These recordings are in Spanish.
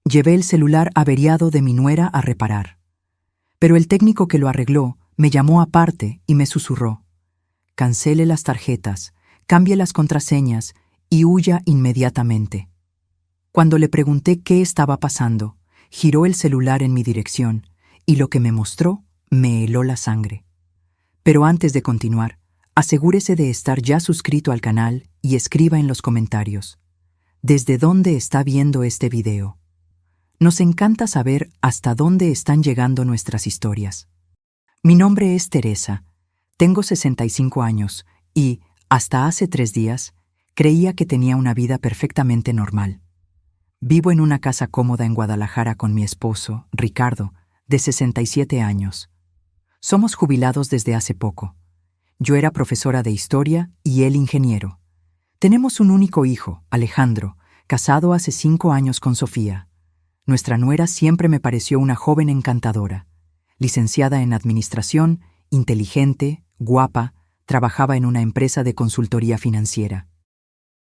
Llevé el celular averiado de mi nuera a reparar. Pero el técnico que lo arregló me llamó aparte y me susurró: cancele las tarjetas, cambie las contraseñas y huya inmediatamente. Cuando le pregunté qué estaba pasando, giró el celular en mi dirección y lo que me mostró me heló la sangre. Pero antes de continuar, asegúrese de estar ya suscrito al canal y escriba en los comentarios: ¿desde dónde está viendo este video? Nos encanta saber hasta dónde están llegando nuestras historias. Mi nombre es Teresa, tengo 65 años y, hasta hace 3 días, creía que tenía una vida perfectamente normal. Vivo en una casa cómoda en Guadalajara con mi esposo, Ricardo, de 67 años. Somos jubilados desde hace poco. Yo era profesora de historia y él ingeniero. Tenemos un único hijo, Alejandro, casado hace 5 años con Sofía. Nuestra nuera siempre me pareció una joven encantadora. Licenciada en administración, inteligente, guapa, trabajaba en una empresa de consultoría financiera.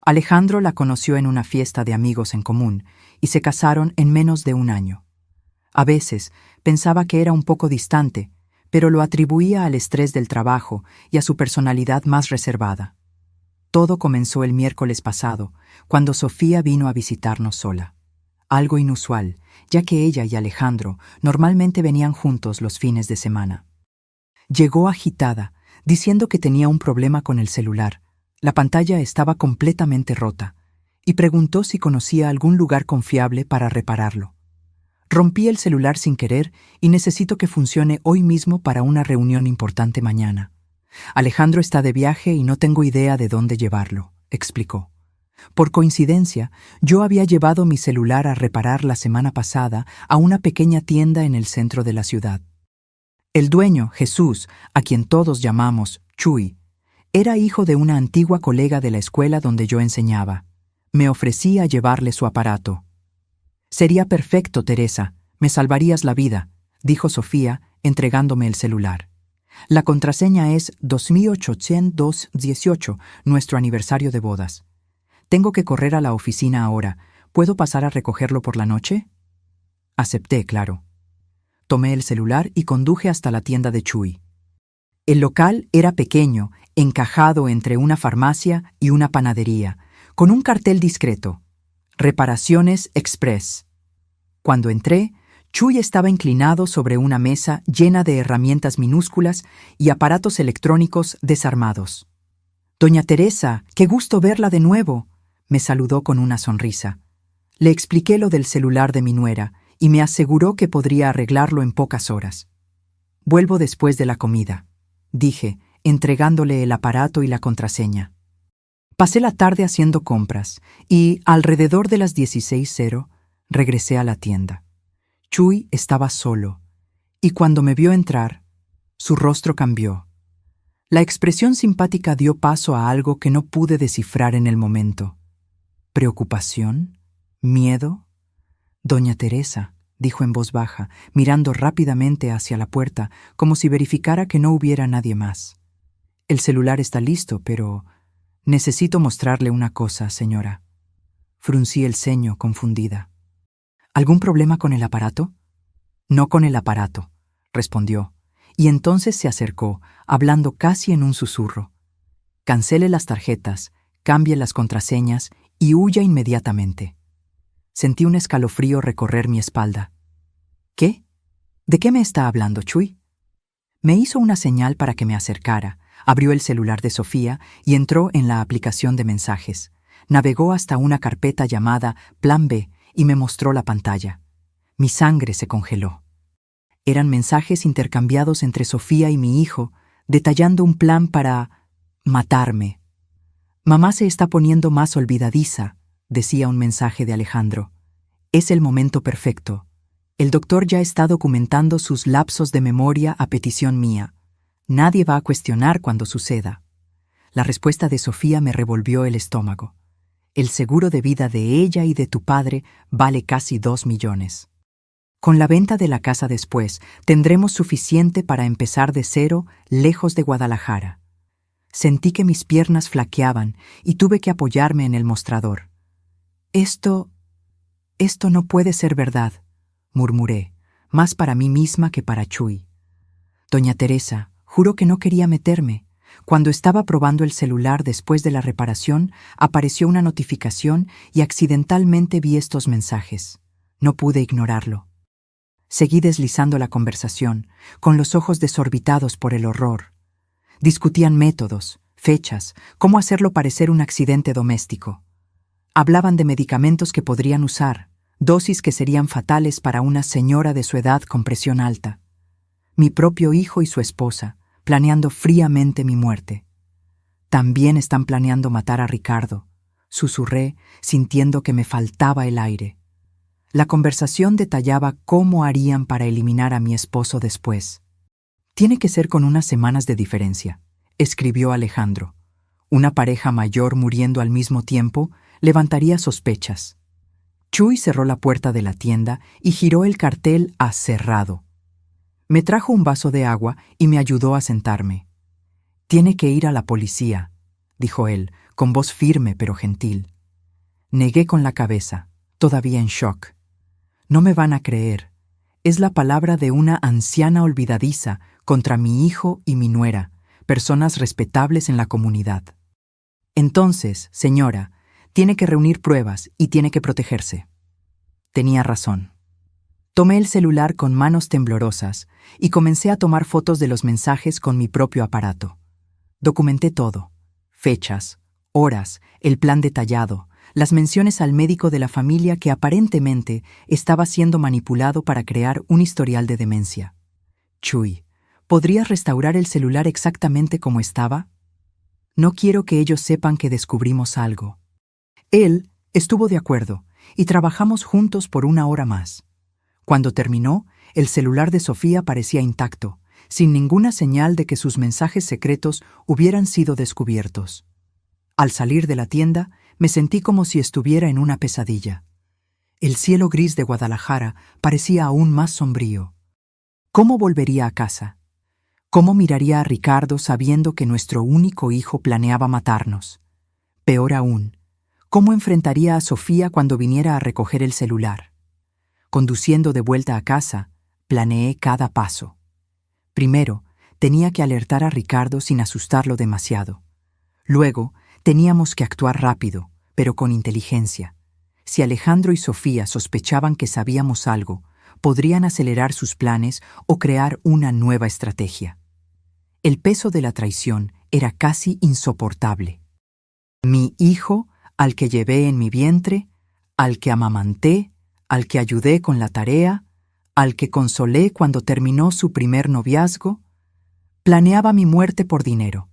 Alejandro la conoció en una fiesta de amigos en común y se casaron en menos de 1 año. A veces pensaba que era un poco distante, pero lo atribuía al estrés del trabajo y a su personalidad más reservada. Todo comenzó el miércoles pasado, cuando Sofía vino a visitarnos sola. Algo inusual, ya que ella y Alejandro normalmente venían juntos los fines de semana. Llegó agitada, diciendo que tenía un problema con el celular. La pantalla estaba completamente rota, y preguntó si conocía algún lugar confiable para repararlo. Rompí el celular sin querer y necesito que funcione hoy mismo para una reunión importante mañana. Alejandro está de viaje y no tengo idea de dónde llevarlo, explicó. Por coincidencia, yo había llevado mi celular a reparar la semana pasada a una pequeña tienda en el centro de la ciudad. El dueño, Jesús, a quien todos llamamos Chuy, era hijo de una antigua colega de la escuela donde yo enseñaba. Me ofrecí a llevarle su aparato. «Sería perfecto, Teresa, me salvarías la vida», dijo Sofía, entregándome el celular. «La contraseña es 2818, nuestro aniversario de bodas. Tengo que correr a la oficina ahora. ¿Puedo pasar a recogerlo por la noche?» Acepté, claro. Tomé el celular y conduje hasta la tienda de Chuy. El local era pequeño, encajado entre una farmacia y una panadería, con un cartel discreto: Reparaciones Express. Cuando entré, Chuy estaba inclinado sobre una mesa llena de herramientas minúsculas y aparatos electrónicos desarmados. «Doña Teresa, qué gusto verla de nuevo», me saludó con una sonrisa. Le expliqué lo del celular de mi nuera y me aseguró que podría arreglarlo en pocas horas. «Vuelvo después de la comida», dije, entregándole el aparato y la contraseña. Pasé la tarde haciendo compras y, alrededor de las 16:00, regresé a la tienda. Chuy estaba solo, y cuando me vio entrar, su rostro cambió. La expresión simpática dio paso a algo que no pude descifrar en el momento. ¿Preocupación? ¿Miedo? «Doña Teresa», dijo en voz baja, mirando rápidamente hacia la puerta, como si verificara que no hubiera nadie más. «El celular está listo, pero necesito mostrarle una cosa, señora». Fruncí el ceño, confundida. «¿Algún problema con el aparato?» «No con el aparato», respondió, y entonces se acercó, hablando casi en un susurro. «Cancele las tarjetas, cambie las contraseñas y huya inmediatamente». Sentí un escalofrío recorrer mi espalda. «¿Qué? ¿De qué me está hablando, Chuy?» Me hizo una señal para que me acercara, abrió el celular de Sofía y entró en la aplicación de mensajes. Navegó hasta una carpeta llamada Plan B y me mostró la pantalla. Mi sangre se congeló. Eran mensajes intercambiados entre Sofía y mi hijo, detallando un plan para matarme. «Mamá se está poniendo más olvidadiza», decía un mensaje de Alejandro. «Es el momento perfecto. El doctor ya está documentando sus lapsos de memoria a petición mía. Nadie va a cuestionar cuando suceda». La respuesta de Sofía me revolvió el estómago. «El seguro de vida de ella y de tu padre vale casi 2 millones. Con la venta de la casa después, tendremos suficiente para empezar de cero, lejos de Guadalajara». Sentí que mis piernas flaqueaban y tuve que apoyarme en el mostrador. «Esto Esto no puede ser verdad, murmuré, más para mí misma que para Chuy. Doña Teresa, juro que no quería meterme. Cuando estaba probando el celular después de la reparación, apareció una notificación y accidentalmente vi estos mensajes. No pude ignorarlo. Seguí deslizando la conversación, con los ojos desorbitados por el horror. Discutían métodos, fechas, cómo hacerlo parecer un accidente doméstico. Hablaban de medicamentos que podrían usar, dosis que serían fatales para una señora de su edad con presión alta. Mi propio hijo y su esposa, planeando fríamente mi muerte. También están planeando matar a Ricardo, susurré, sintiendo que me faltaba el aire. La conversación detallaba cómo harían para eliminar a mi esposo después. Tiene que ser con unas semanas de diferencia, escribió Alejandro. Una pareja mayor muriendo al mismo tiempo levantaría sospechas. Chuy cerró la puerta de la tienda y giró el cartel a cerrado. Me trajo un vaso de agua y me ayudó a sentarme. «Tiene que ir a la policía», dijo él, con voz firme pero gentil. Negué con la cabeza, todavía en shock. No me van a creer. Es la palabra de una anciana olvidadiza contra mi hijo y mi nuera, personas respetables en la comunidad. Entonces, señora, tiene que reunir pruebas y tiene que protegerse. Tenía razón. Tomé el celular con manos temblorosas y comencé a tomar fotos de los mensajes con mi propio aparato. Documenté todo: fechas, horas, el plan detallado, las menciones al médico de la familia que aparentemente estaba siendo manipulado para crear un historial de demencia. Chuy, ¿podrías restaurar el celular exactamente como estaba? No quiero que ellos sepan que descubrimos algo. Él estuvo de acuerdo y trabajamos juntos por 1 hora más. Cuando terminó, el celular de Sofía parecía intacto, sin ninguna señal de que sus mensajes secretos hubieran sido descubiertos. Al salir de la tienda, me sentí como si estuviera en una pesadilla. El cielo gris de Guadalajara parecía aún más sombrío. ¿Cómo volvería a casa? ¿Cómo miraría a Ricardo sabiendo que nuestro único hijo planeaba matarnos? Peor aún, ¿cómo enfrentaría a Sofía cuando viniera a recoger el celular? Conduciendo de vuelta a casa, planeé cada paso. Primero, tenía que alertar a Ricardo sin asustarlo demasiado. Luego, teníamos que actuar rápido, pero con inteligencia. Si Alejandro y Sofía sospechaban que sabíamos algo, podrían acelerar sus planes o crear una nueva estrategia. El peso de la traición era casi insoportable. Mi hijo, al que llevé en mi vientre, al que amamanté, al que ayudé con la tarea, al que consolé cuando terminó su primer noviazgo, planeaba mi muerte por dinero.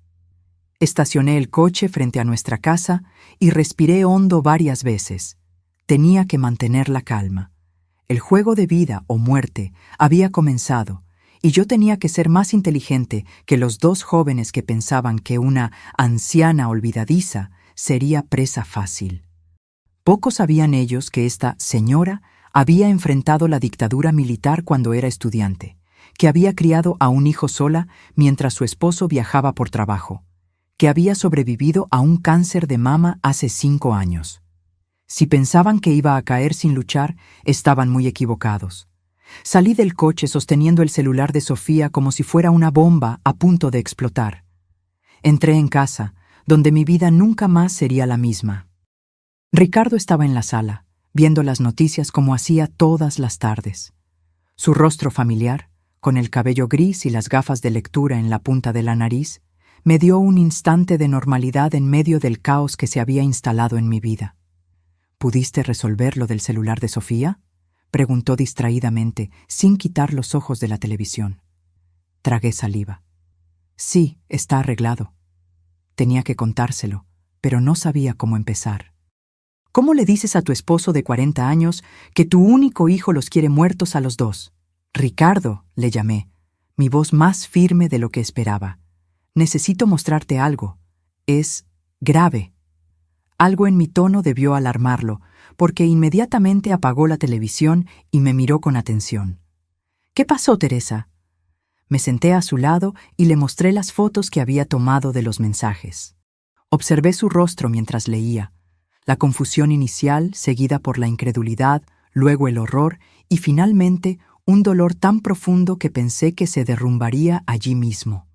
Estacioné el coche frente a nuestra casa y respiré hondo varias veces. Tenía que mantener la calma. El juego de vida o muerte había comenzado y yo tenía que ser más inteligente que los 2 jóvenes que pensaban que una anciana olvidadiza sería presa fácil. Poco sabían ellos que esta señora había enfrentado la dictadura militar cuando era estudiante, que había criado a un hijo sola mientras su esposo viajaba por trabajo, que había sobrevivido a un cáncer de mama hace 5 años. Si pensaban que iba a caer sin luchar, estaban muy equivocados. Salí del coche sosteniendo el celular de Sofía como si fuera una bomba a punto de explotar. Entré en casa, donde mi vida nunca más sería la misma. Ricardo estaba en la sala, viendo las noticias como hacía todas las tardes. Su rostro familiar, con el cabello gris y las gafas de lectura en la punta de la nariz, me dio un instante de normalidad en medio del caos que se había instalado en mi vida. ¿Pudiste resolver lo del celular de Sofía?, preguntó distraídamente, sin quitar los ojos de la televisión. Tragué saliva. Sí, está arreglado. Tenía que contárselo, pero no sabía cómo empezar. ¿Cómo le dices a tu esposo de 40 años que tu único hijo los quiere muertos a los 2? Ricardo, le llamé, mi voz más firme de lo que esperaba. Necesito mostrarte algo. Es grave. Algo en mi tono debió alarmarlo, porque inmediatamente apagó la televisión y me miró con atención. ¿Qué pasó, Teresa? Me senté a su lado y le mostré las fotos que había tomado de los mensajes. Observé su rostro mientras leía. La confusión inicial, seguida por la incredulidad, luego el horror y finalmente un dolor tan profundo que pensé que se derrumbaría allí mismo.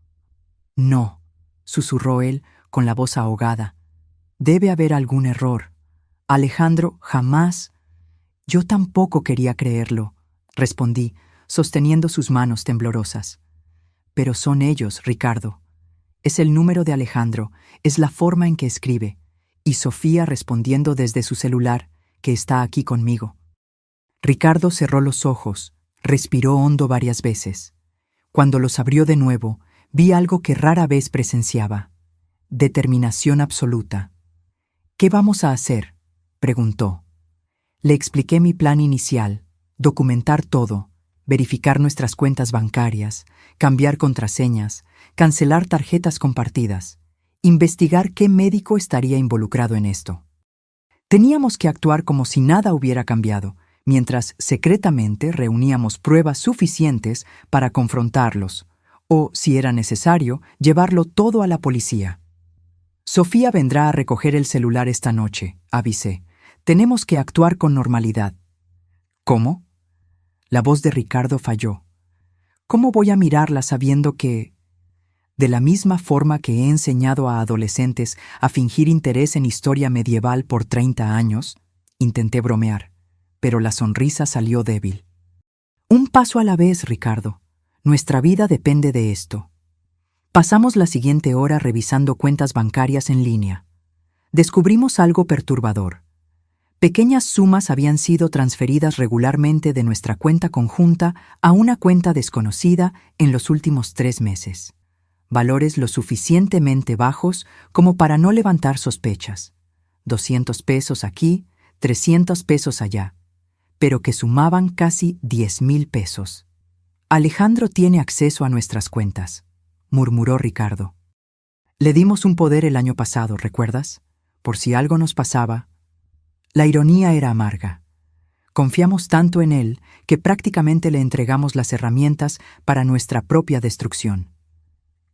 No, susurró él con la voz ahogada. Debe haber algún error. Alejandro, jamás. Yo tampoco quería creerlo, respondí, sosteniendo sus manos temblorosas. Pero son ellos, Ricardo. Es el número de Alejandro, es la forma en que escribe, y Sofía respondiendo desde su celular, que está aquí conmigo. Ricardo cerró los ojos, respiró hondo varias veces. Cuando los abrió de nuevo, vi algo que rara vez presenciaba: determinación absoluta. ¿Qué vamos a hacer?, preguntó. Le expliqué mi plan inicial: documentar todo, verificar nuestras cuentas bancarias, cambiar contraseñas, cancelar tarjetas compartidas, investigar qué médico estaría involucrado en esto. Teníamos que actuar como si nada hubiera cambiado, mientras secretamente reuníamos pruebas suficientes para confrontarlos, o, si era necesario, llevarlo todo a la policía. Sofía vendrá a recoger el celular esta noche, avisé. Tenemos que actuar con normalidad. ¿Cómo? La voz de Ricardo falló. ¿Cómo voy a mirarla sabiendo que... De la misma forma que he enseñado a adolescentes a fingir interés en historia medieval por 30 años, intenté bromear, pero la sonrisa salió débil. Un paso a la vez, Ricardo. Nuestra vida depende de esto. Pasamos la siguiente hora revisando cuentas bancarias en línea. Descubrimos algo perturbador. Pequeñas sumas habían sido transferidas regularmente de nuestra cuenta conjunta a una cuenta desconocida en los últimos 3 meses. Valores lo suficientemente bajos como para no levantar sospechas. 200 pesos aquí, 300 pesos allá, pero que sumaban casi 10,000 pesos. Alejandro tiene acceso a nuestras cuentas, murmuró Ricardo. Le dimos un poder el año pasado, ¿recuerdas? Por si algo nos pasaba. La ironía era amarga. Confiamos tanto en él que prácticamente le entregamos las herramientas para nuestra propia destrucción.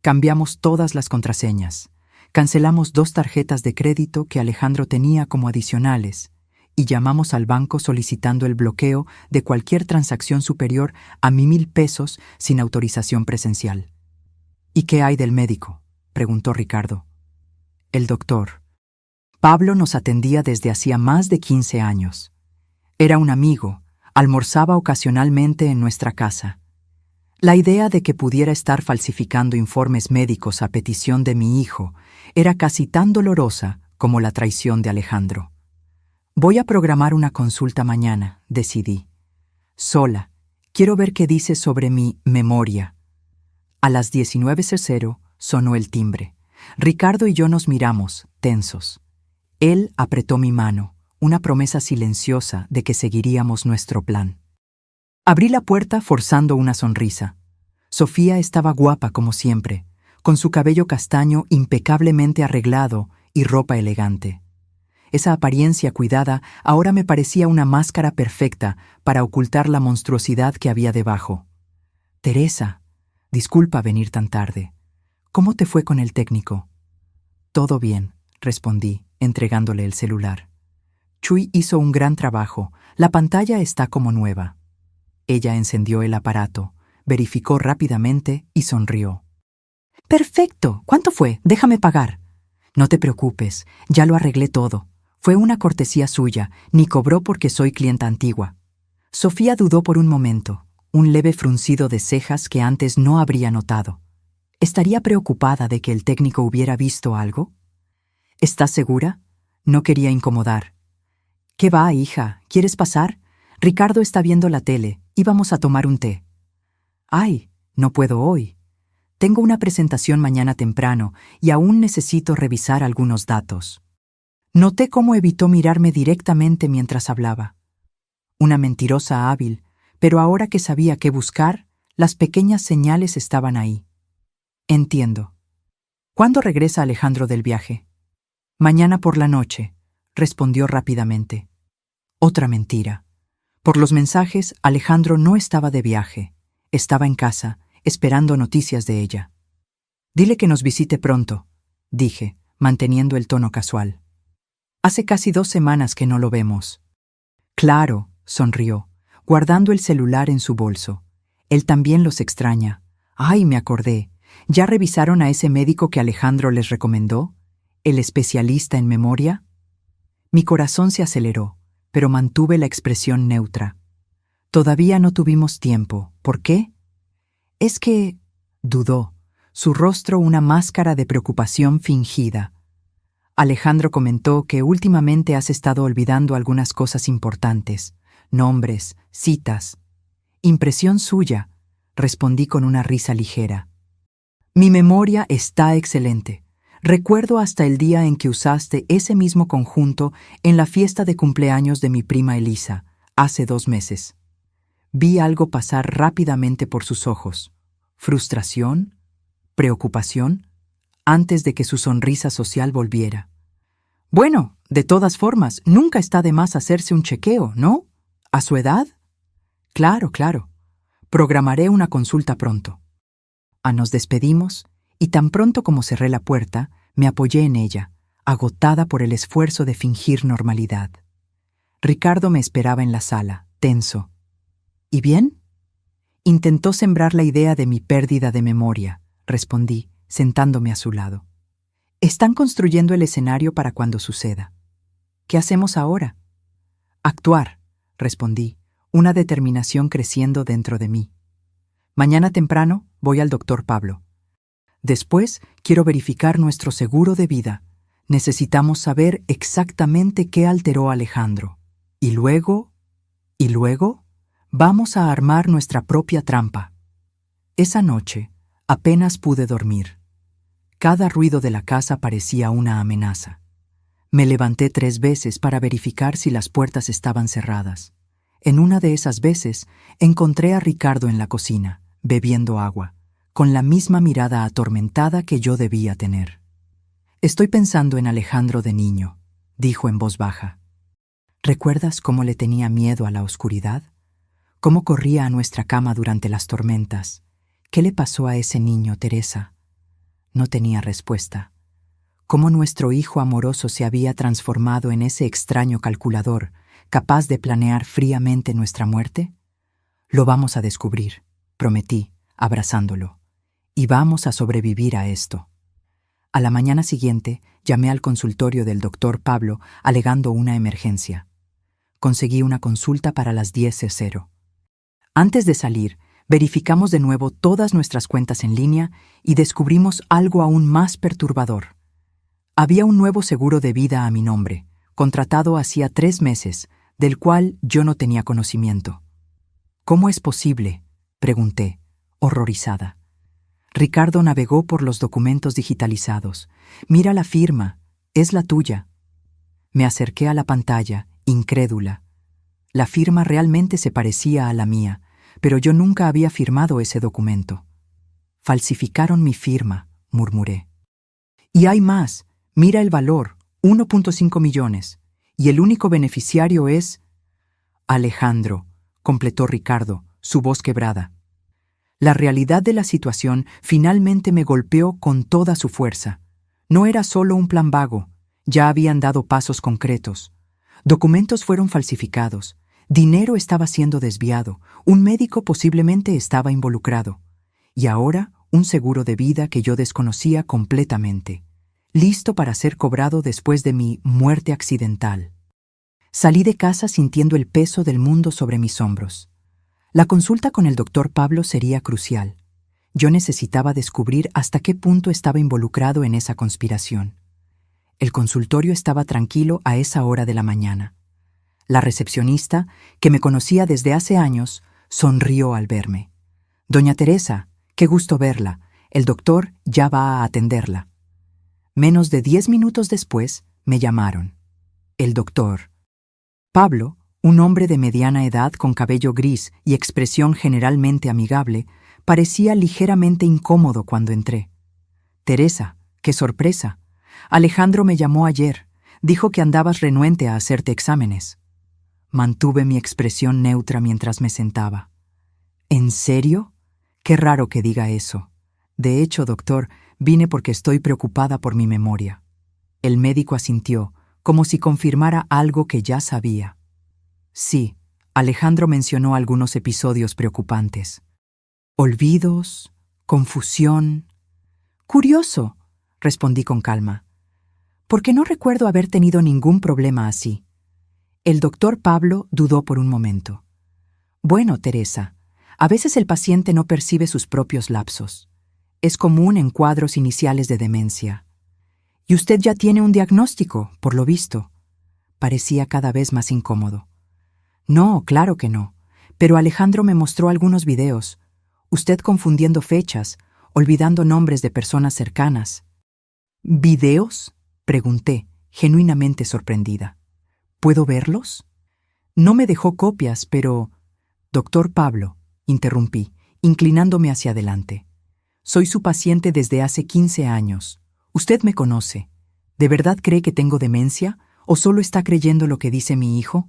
Cambiamos todas las contraseñas, cancelamos 2 tarjetas de crédito que Alejandro tenía como adicionales y llamamos al banco solicitando el bloqueo de cualquier transacción superior a 1,000 pesos sin autorización presencial. ¿Y qué hay del médico?, preguntó Ricardo. El doctor. Pablo nos atendía desde hacía más de 15 años. Era un amigo, almorzaba ocasionalmente en nuestra casa. La idea de que pudiera estar falsificando informes médicos a petición de mi hijo era casi tan dolorosa como la traición de Alejandro. Voy a programar una consulta mañana, decidí. Sola, quiero ver qué dice sobre mi memoria. A las 19:00 sonó el timbre. Ricardo y yo nos miramos, tensos. Él apretó mi mano, una promesa silenciosa de que seguiríamos nuestro plan. Abrí la puerta forzando una sonrisa. Sofía estaba guapa como siempre, con su cabello castaño impecablemente arreglado y ropa elegante. Esa apariencia cuidada ahora me parecía una máscara perfecta para ocultar la monstruosidad que había debajo. Teresa, disculpa venir tan tarde. ¿Cómo te fue con el técnico? Todo bien, respondí, entregándole el celular. Chuy hizo un gran trabajo. La pantalla está como nueva. Ella encendió el aparato, verificó rápidamente y sonrió. Perfecto. ¿Cuánto fue? Déjame pagar. No te preocupes, ya lo arreglé todo. Fue una cortesía suya, ni cobró porque soy clienta antigua. Sofía dudó por un momento, un leve fruncido de cejas que antes no habría notado. ¿Estaría preocupada de que el técnico hubiera visto algo? ¿Estás segura? No quería incomodar. ¿Qué va, hija? ¿Quieres pasar? Ricardo está viendo la tele. Íbamos a tomar un té. Ay, no puedo hoy. Tengo una presentación mañana temprano y aún necesito revisar algunos datos. Noté cómo evitó mirarme directamente mientras hablaba. Una mentirosa hábil, pero ahora que sabía qué buscar, las pequeñas señales estaban ahí. Entiendo. ¿Cuándo regresa Alejandro del viaje? Mañana por la noche, respondió rápidamente. Otra mentira. Por los mensajes, Alejandro no estaba de viaje. Estaba en casa, esperando noticias de ella. Dile que nos visite pronto, dije, manteniendo el tono casual. Hace casi 2 semanas que no lo vemos. Claro, sonrió, guardando el celular en su bolso. Él también los extraña. Ay, me acordé. ¿Ya revisaron a ese médico que Alejandro les recomendó? ¿El especialista en memoria? Mi corazón se aceleró, pero mantuve la expresión neutra. Todavía no tuvimos tiempo. ¿Por qué? Es que... dudó, su rostro una máscara de preocupación fingida. Alejandro comentó que últimamente has estado olvidando algunas cosas importantes, nombres, citas. Impresión suya, respondí con una risa ligera. Mi memoria está excelente. Recuerdo hasta el día en que usaste ese mismo conjunto en la fiesta de cumpleaños de mi prima Elisa, hace 2 meses. Vi algo pasar rápidamente por sus ojos. Frustración, preocupación, antes de que su sonrisa social volviera. Bueno, de todas formas, nunca está de más hacerse un chequeo, ¿no? ¿A su edad? Claro, claro. Programaré una consulta pronto. Nos despedimos, y tan pronto como cerré la puerta, me apoyé en ella, agotada por el esfuerzo de fingir normalidad. Ricardo me esperaba en la sala, tenso. ¿Y bien? Intentó sembrar la idea de mi pérdida de memoria, respondí, sentándome a su lado. Están construyendo el escenario para cuando suceda. ¿Qué hacemos ahora? Actuar, respondí, una determinación creciendo dentro de mí. Mañana temprano voy al doctor Pablo. Después quiero verificar nuestro seguro de vida. Necesitamos saber exactamente qué alteró a Alejandro. Y luego, vamos a armar nuestra propia trampa. Esa noche apenas pude dormir. Cada ruido de la casa parecía una amenaza. Me levanté 3 veces para verificar si las puertas estaban cerradas. En una de esas veces encontré a Ricardo en la cocina, bebiendo agua, con la misma mirada atormentada que yo debía tener. Estoy pensando en Alejandro de niño, dijo en voz baja. ¿Recuerdas cómo le tenía miedo a la oscuridad? ¿Cómo corría a nuestra cama durante las tormentas? ¿Qué le pasó a ese niño, Teresa? No tenía respuesta. ¿Cómo nuestro hijo amoroso se había transformado en ese extraño calculador, capaz de planear fríamente nuestra muerte? Lo vamos a descubrir, prometí, abrazándolo. Y vamos a sobrevivir a esto. A la mañana siguiente, llamé al consultorio del doctor Pablo alegando una emergencia. Conseguí una consulta para las 10:00. Antes de salir, verificamos de nuevo todas nuestras cuentas en línea y descubrimos algo aún más perturbador. Había un nuevo seguro de vida a mi nombre, contratado hacía 3 meses, del cual yo no tenía conocimiento. ¿Cómo es posible?, pregunté, horrorizada. Ricardo navegó por los documentos digitalizados. Mira la firma, es la tuya. Me acerqué a la pantalla, incrédula. La firma realmente se parecía a la mía, pero yo nunca había firmado ese documento. Falsificaron mi firma, murmuré. Y hay más, mira el valor, 1.5 millones, y el único beneficiario es... Alejandro, completó Ricardo, su voz quebrada. La realidad de la situación finalmente me golpeó con toda su fuerza. No era solo un plan vago, ya habían dado pasos concretos. Documentos fueron falsificados, dinero estaba siendo desviado, un médico posiblemente estaba involucrado. Y ahora, un seguro de vida que yo desconocía completamente, listo para ser cobrado después de mi muerte accidental. Salí de casa sintiendo el peso del mundo sobre mis hombros. La consulta con el doctor Pablo sería crucial. Yo necesitaba descubrir hasta qué punto estaba involucrado en esa conspiración. El consultorio estaba tranquilo a esa hora de la mañana. La recepcionista, que me conocía desde hace años, sonrió al verme. «Doña Teresa, qué gusto verla. El doctor ya va a atenderla». Menos de 10 minutos después, me llamaron. El doctor Pablo, un hombre de mediana edad con cabello gris y expresión generalmente amigable, parecía ligeramente incómodo cuando entré. «Teresa, qué sorpresa. Alejandro me llamó ayer. Dijo que andabas renuente a hacerte exámenes». Mantuve mi expresión neutra mientras me sentaba. «¿En serio? Qué raro que diga eso. De hecho, doctor, vine porque estoy preocupada por mi memoria». El médico asintió, como si confirmara algo que ya sabía. «Sí, Alejandro mencionó algunos episodios preocupantes. Olvidos, confusión. Curioso, respondí con calma, porque no recuerdo haber tenido ningún problema así. El doctor Pablo dudó por un momento. Bueno, Teresa, a veces el paciente no percibe sus propios lapsos. Es común en cuadros iniciales de demencia. Y usted ya tiene un diagnóstico, por lo visto. Parecía cada vez más incómodo. No, claro que no. Pero Alejandro me mostró algunos videos. Usted confundiendo fechas, olvidando nombres de personas cercanas. ¿Videos?, pregunté, genuinamente sorprendida. ¿Puedo verlos? No me dejó copias, pero... Doctor Pablo, interrumpí, inclinándome hacia adelante. Soy su paciente desde hace 15 años. Usted me conoce. ¿De verdad cree que tengo demencia o solo está creyendo lo que dice mi hijo?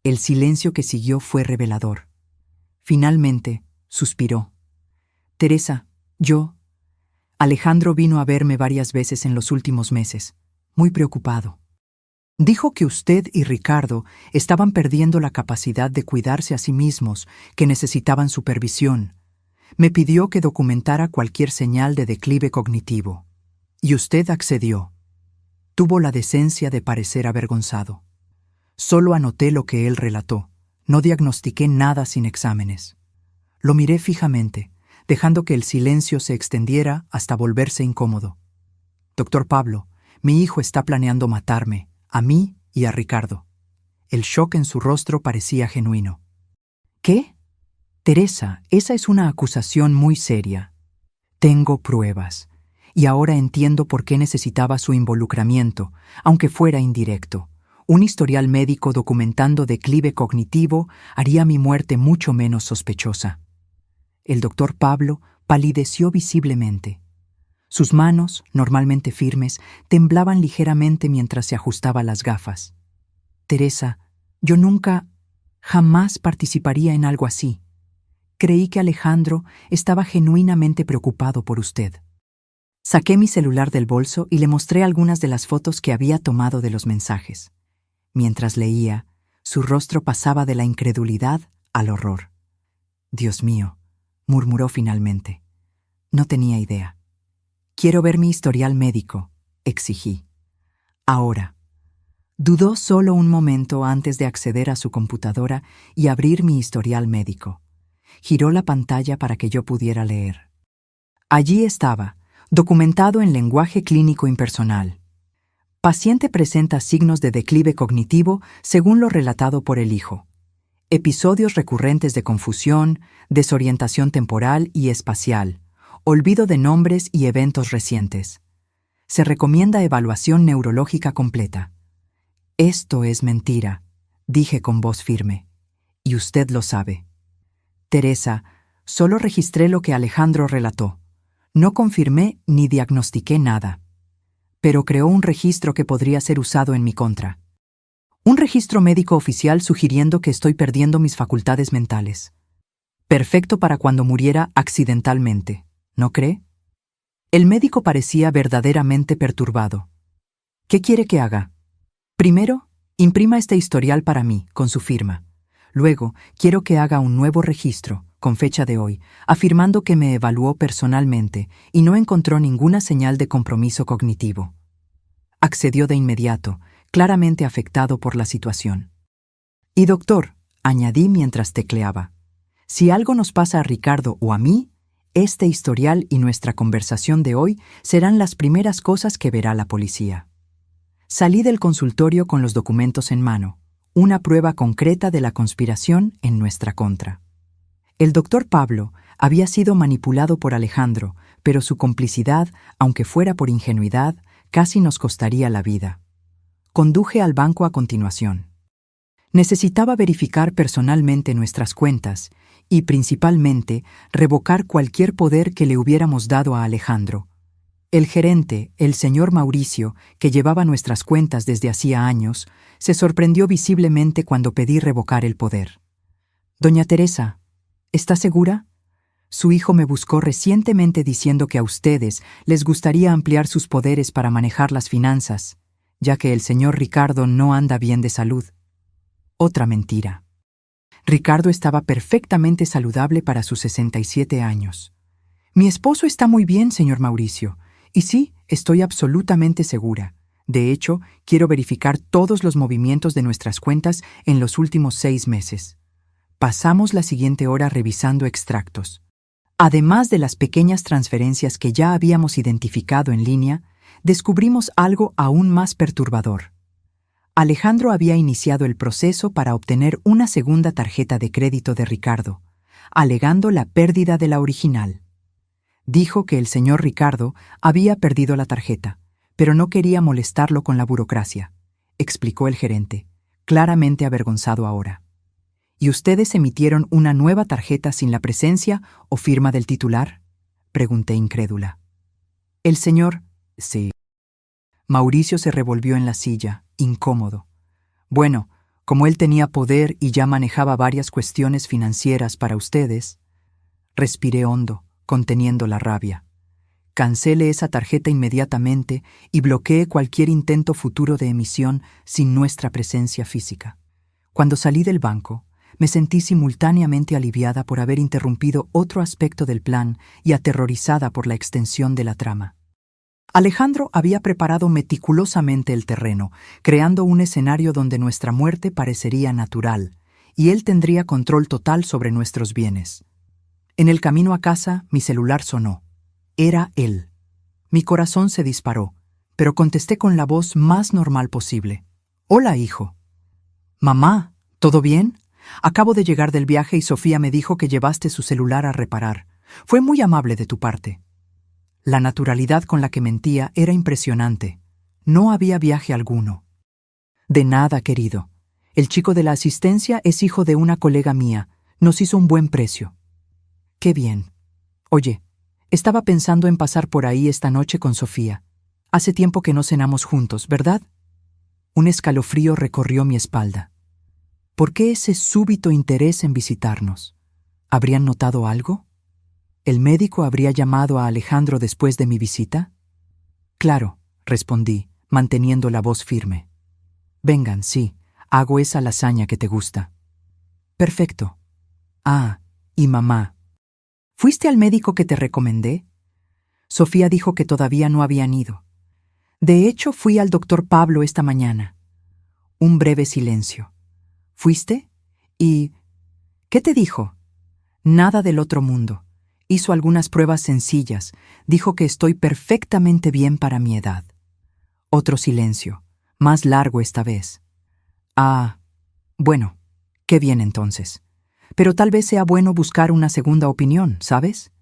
El silencio que siguió fue revelador. Finalmente, suspiró. Teresa, Alejandro vino a verme varias veces en los últimos meses, muy preocupado. Dijo que usted y Ricardo estaban perdiendo la capacidad de cuidarse a sí mismos, que necesitaban supervisión. Me pidió que documentara cualquier señal de declive cognitivo. Y usted accedió. Tuvo la decencia de parecer avergonzado. Solo anoté lo que él relató. No diagnostiqué nada sin exámenes. Lo miré fijamente, dejando que el silencio se extendiera hasta volverse incómodo. Doctor Pablo, mi hijo está planeando matarme, a mí y a Ricardo. El shock en su rostro parecía genuino. ¿Qué? Teresa, esa es una acusación muy seria. Tengo pruebas, y ahora entiendo por qué necesitaba su involucramiento, aunque fuera indirecto. Un historial médico documentando declive cognitivo haría mi muerte mucho menos sospechosa. El doctor Pablo palideció visiblemente. Sus manos, normalmente firmes, temblaban ligeramente mientras se ajustaba las gafas. Teresa, yo jamás participaría en algo así. Creí que Alejandro estaba genuinamente preocupado por usted. Saqué mi celular del bolso y le mostré algunas de las fotos que había tomado de los mensajes. Mientras leía, su rostro pasaba de la incredulidad al horror. Dios mío, murmuró finalmente. No tenía idea. Quiero ver mi historial médico, exigí. Ahora. Dudó solo un momento antes de acceder a su computadora y abrir mi historial médico. Giró la pantalla para que yo pudiera leer. Allí estaba, documentado en lenguaje clínico impersonal. Paciente presenta signos de declive cognitivo según lo relatado por el hijo. Episodios recurrentes de confusión, desorientación temporal y espacial, olvido de nombres y eventos recientes. Se recomienda evaluación neurológica completa. Esto es mentira, dije con voz firme. Y usted lo sabe. Teresa, solo registré lo que Alejandro relató. No confirmé ni diagnostiqué nada. Pero creó un registro que podría ser usado en mi contra. Un registro médico oficial sugiriendo que estoy perdiendo mis facultades mentales. Perfecto para cuando muriera accidentalmente, ¿no cree? El médico parecía verdaderamente perturbado. ¿Qué quiere que haga? Primero, imprima este historial para mí, con su firma. Luego, quiero que haga un nuevo registro, con fecha de hoy, afirmando que me evaluó personalmente y no encontró ninguna señal de compromiso cognitivo. Accedió de inmediato, claramente afectado por la situación. Y doctor, añadí mientras tecleaba, si algo nos pasa a Ricardo o a mí, este historial y nuestra conversación de hoy serán las primeras cosas que verá la policía. Salí del consultorio con los documentos en mano, una prueba concreta de la conspiración en nuestra contra. El doctor Pablo había sido manipulado por Alejandro, pero su complicidad, aunque fuera por ingenuidad, casi nos costaría la vida. Conduje al banco a continuación. Necesitaba verificar personalmente nuestras cuentas y, principalmente, revocar cualquier poder que le hubiéramos dado a Alejandro. El gerente, el señor Mauricio, que llevaba nuestras cuentas desde hacía años, se sorprendió visiblemente cuando pedí revocar el poder. «Doña Teresa, ¿está segura? Su hijo me buscó recientemente diciendo que a ustedes les gustaría ampliar sus poderes para manejar las finanzas, ya que el señor Ricardo no anda bien de salud». Otra mentira. Ricardo estaba perfectamente saludable para sus 67 años. Mi esposo está muy bien, señor Mauricio. Y sí, estoy absolutamente segura. De hecho, quiero verificar todos los movimientos de nuestras cuentas en los últimos 6 meses. Pasamos la siguiente hora revisando extractos. Además de las pequeñas transferencias que ya habíamos identificado en línea, descubrimos algo aún más perturbador. Alejandro había iniciado el proceso para obtener una segunda tarjeta de crédito de Ricardo, alegando la pérdida de la original. Dijo que el señor Ricardo había perdido la tarjeta, pero no quería molestarlo con la burocracia, explicó el gerente, claramente avergonzado ahora. ¿Y ustedes emitieron una nueva tarjeta sin la presencia o firma del titular?, pregunté incrédula. El señor... Sí. Mauricio se revolvió en la silla, incómodo. Bueno, como él tenía poder y ya manejaba varias cuestiones financieras para ustedes... Respiré hondo, conteniendo la rabia. Cancele esa tarjeta inmediatamente y bloquee cualquier intento futuro de emisión sin nuestra presencia física. Cuando salí del banco, me sentí simultáneamente aliviada por haber interrumpido otro aspecto del plan y aterrorizada por la extensión de la trama. Alejandro había preparado meticulosamente el terreno, creando un escenario donde nuestra muerte parecería natural, y él tendría control total sobre nuestros bienes. En el camino a casa, mi celular sonó. Era él. Mi corazón se disparó, pero contesté con la voz más normal posible. «Hola, hijo». «Mamá, ¿todo bien? Acabo de llegar del viaje y Sofía me dijo que llevaste su celular a reparar. Fue muy amable de tu parte». La naturalidad con la que mentía era impresionante. No había viaje alguno. «De nada, querido. El chico de la asistencia es hijo de una colega mía. Nos hizo un buen precio». «Qué bien. Oye, estaba pensando en pasar por ahí esta noche con Sofía. Hace tiempo que no cenamos juntos, ¿verdad?» Un escalofrío recorrió mi espalda. ¿Por qué ese súbito interés en visitarnos? ¿Habrían notado algo? ¿El médico habría llamado a Alejandro después de mi visita? «Claro», respondí, manteniendo la voz firme. «Vengan, sí, hago esa lasaña que te gusta». «Perfecto. Ah, y mamá. ¿Fuiste al médico que te recomendé?» Sofía dijo que todavía no habían ido. «De hecho, fui al doctor Pablo esta mañana». Un breve silencio. «¿Fuiste? ¿Y qué te dijo?» «Nada del otro mundo. Hizo algunas pruebas sencillas. Dijo que estoy perfectamente bien para mi edad». Otro silencio, más largo esta vez. «Ah, bueno, qué bien entonces. Pero tal vez sea bueno buscar una segunda opinión, ¿sabes?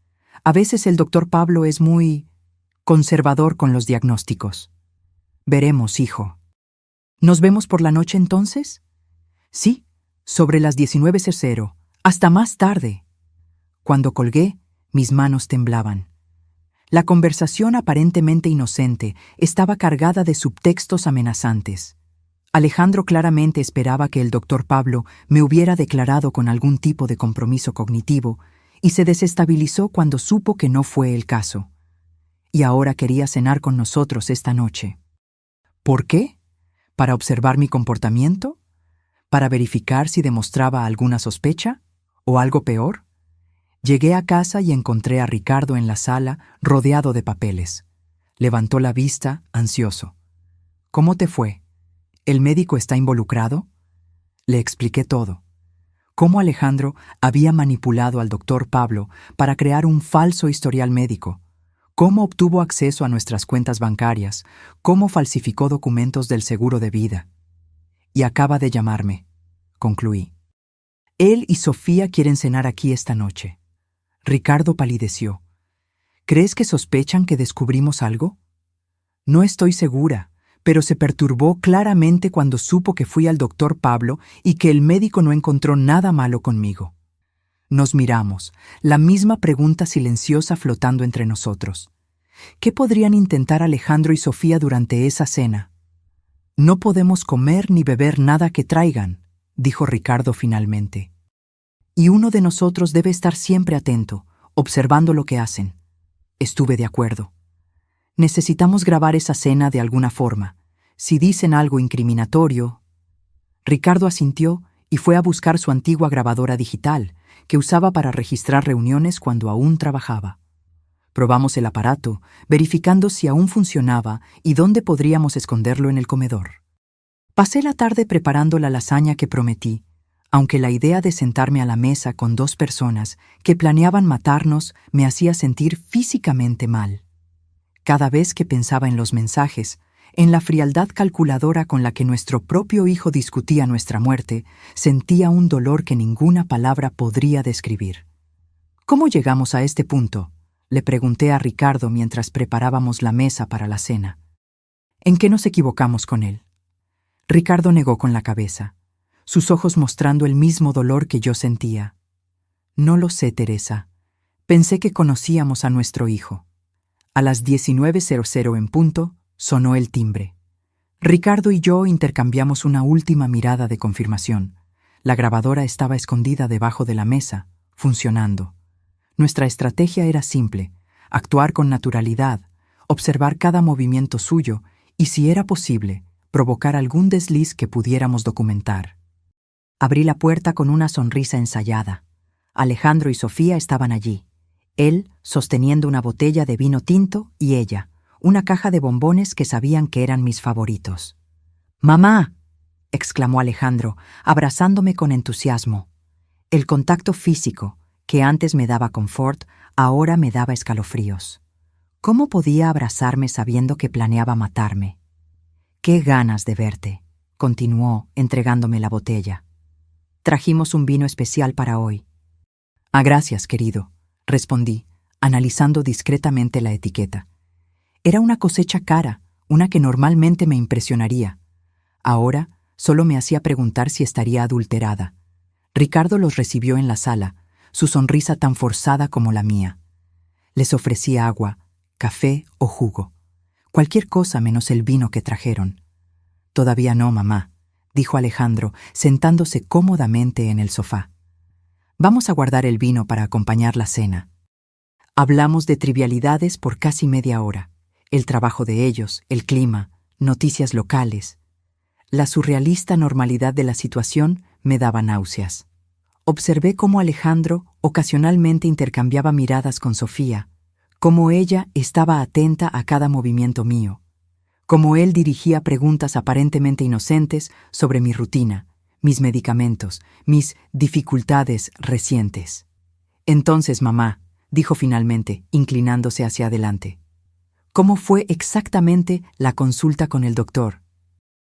A veces el doctor Pablo es muy conservador con los diagnósticos». «Veremos, hijo». «¿Nos vemos por la noche entonces?» «Sí, sobre las 19:00. Hasta más tarde». Cuando colgué, mis manos temblaban. La conversación aparentemente inocente estaba cargada de subtextos amenazantes. Alejandro claramente esperaba que el doctor Pablo me hubiera declarado con algún tipo de compromiso cognitivo y se desestabilizó cuando supo que no fue el caso. Y ahora quería cenar con nosotros esta noche. ¿Por qué? ¿Para observar mi comportamiento? ¿Para verificar si demostraba alguna sospecha? ¿O algo peor? Llegué a casa y encontré a Ricardo en la sala, rodeado de papeles. Levantó la vista, ansioso. «¿Cómo te fue? ¿El médico está involucrado?» Le expliqué todo. Cómo Alejandro había manipulado al doctor Pablo para crear un falso historial médico. Cómo obtuvo acceso a nuestras cuentas bancarias. Cómo falsificó documentos del seguro de vida. «Y acaba de llamarme», concluí. «Él y Sofía quieren cenar aquí esta noche». Ricardo palideció. «¿Crees que sospechan que descubrimos algo?» «No estoy segura, pero se perturbó claramente cuando supo que fui al doctor Pablo y que el médico no encontró nada malo conmigo». Nos miramos, la misma pregunta silenciosa flotando entre nosotros. ¿Qué podrían intentar Alejandro y Sofía durante esa cena? «No podemos comer ni beber nada que traigan», dijo Ricardo finalmente. «Y uno de nosotros debe estar siempre atento, observando lo que hacen». Estuve de acuerdo. «Necesitamos grabar esa cena de alguna forma. Si dicen algo incriminatorio...» Ricardo asintió y fue a buscar su antigua grabadora digital, que usaba para registrar reuniones cuando aún trabajaba. Probamos el aparato, verificando si aún funcionaba y dónde podríamos esconderlo en el comedor. Pasé la tarde preparando la lasaña que prometí, aunque la idea de sentarme a la mesa con 2 personas que planeaban matarnos me hacía sentir físicamente mal. Cada vez que pensaba en los mensajes, en la frialdad calculadora con la que nuestro propio hijo discutía nuestra muerte, sentía un dolor que ninguna palabra podría describir. ¿Cómo llegamos a este punto?, le pregunté a Ricardo mientras preparábamos la mesa para la cena. ¿En qué nos equivocamos con él? Ricardo negó con la cabeza, sus ojos mostrando el mismo dolor que yo sentía. No lo sé, Teresa. Pensé que conocíamos a nuestro hijo. A las 19:00 en punto, sonó el timbre. Ricardo y yo intercambiamos una última mirada de confirmación. La grabadora estaba escondida debajo de la mesa, funcionando. Nuestra estrategia era simple: actuar con naturalidad, observar cada movimiento suyo y, si era posible, provocar algún desliz que pudiéramos documentar. Abrí la puerta con una sonrisa ensayada. Alejandro y Sofía estaban allí. Él sosteniendo una botella de vino tinto y ella, una caja de bombones que sabían que eran mis favoritos. «¡Mamá!», exclamó Alejandro, abrazándome con entusiasmo. El contacto físico, que antes me daba confort, ahora me daba escalofríos. ¿Cómo podía abrazarme sabiendo que planeaba matarme? «¡Qué ganas de verte!», continuó, entregándome la botella. «Trajimos un vino especial para hoy». «Ah, gracias, querido», respondí, analizando discretamente la etiqueta. Era una cosecha cara, una que normalmente me impresionaría. Ahora solo me hacía preguntar si estaría adulterada. Ricardo los recibió en la sala, su sonrisa tan forzada como la mía. Les ofrecí agua, café o jugo. Cualquier cosa menos el vino que trajeron. «Todavía no, mamá», dijo Alejandro, sentándose cómodamente en el sofá. «Vamos a guardar el vino para acompañar la cena». Hablamos de trivialidades por casi media hora. El trabajo de ellos, el clima, noticias locales. La surrealista normalidad de la situación me daba náuseas. Observé cómo Alejandro ocasionalmente intercambiaba miradas con Sofía, cómo ella estaba atenta a cada movimiento mío, cómo él dirigía preguntas aparentemente inocentes sobre mi rutina, mis medicamentos, mis dificultades recientes. «Entonces, mamá», dijo finalmente, inclinándose hacia adelante, «¿cómo fue exactamente la consulta con el doctor?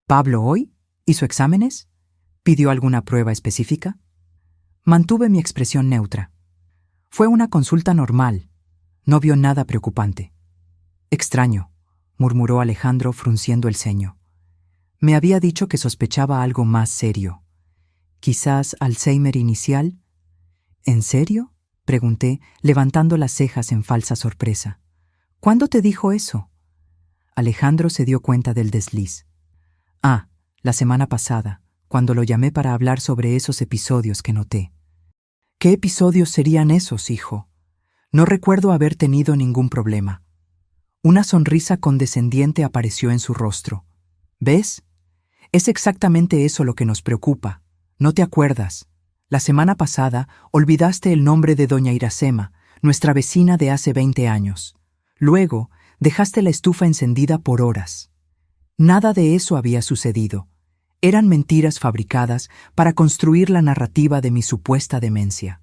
¿Pablo hoy hizo exámenes? ¿Pidió alguna prueba específica?» Mantuve mi expresión neutra. «Fue una consulta normal. No vio nada preocupante». «Extraño», murmuró Alejandro frunciendo el ceño. «Me había dicho que sospechaba algo más serio. ¿Quizás Alzheimer inicial?» «¿En serio?», pregunté, levantando las cejas en falsa sorpresa. «¿Cuándo te dijo eso?» Alejandro se dio cuenta del desliz. «Ah, la semana pasada, cuando lo llamé para hablar sobre esos episodios que noté». «¿Qué episodios serían esos, hijo? No recuerdo haber tenido ningún problema». Una sonrisa condescendiente apareció en su rostro. «¿Ves? Es exactamente eso lo que nos preocupa. No te acuerdas. La semana pasada olvidaste el nombre de doña Iracema, nuestra vecina de hace 20 años. Luego dejaste la estufa encendida por horas. Nada de eso había sucedido. Eran mentiras fabricadas para construir la narrativa de mi supuesta demencia».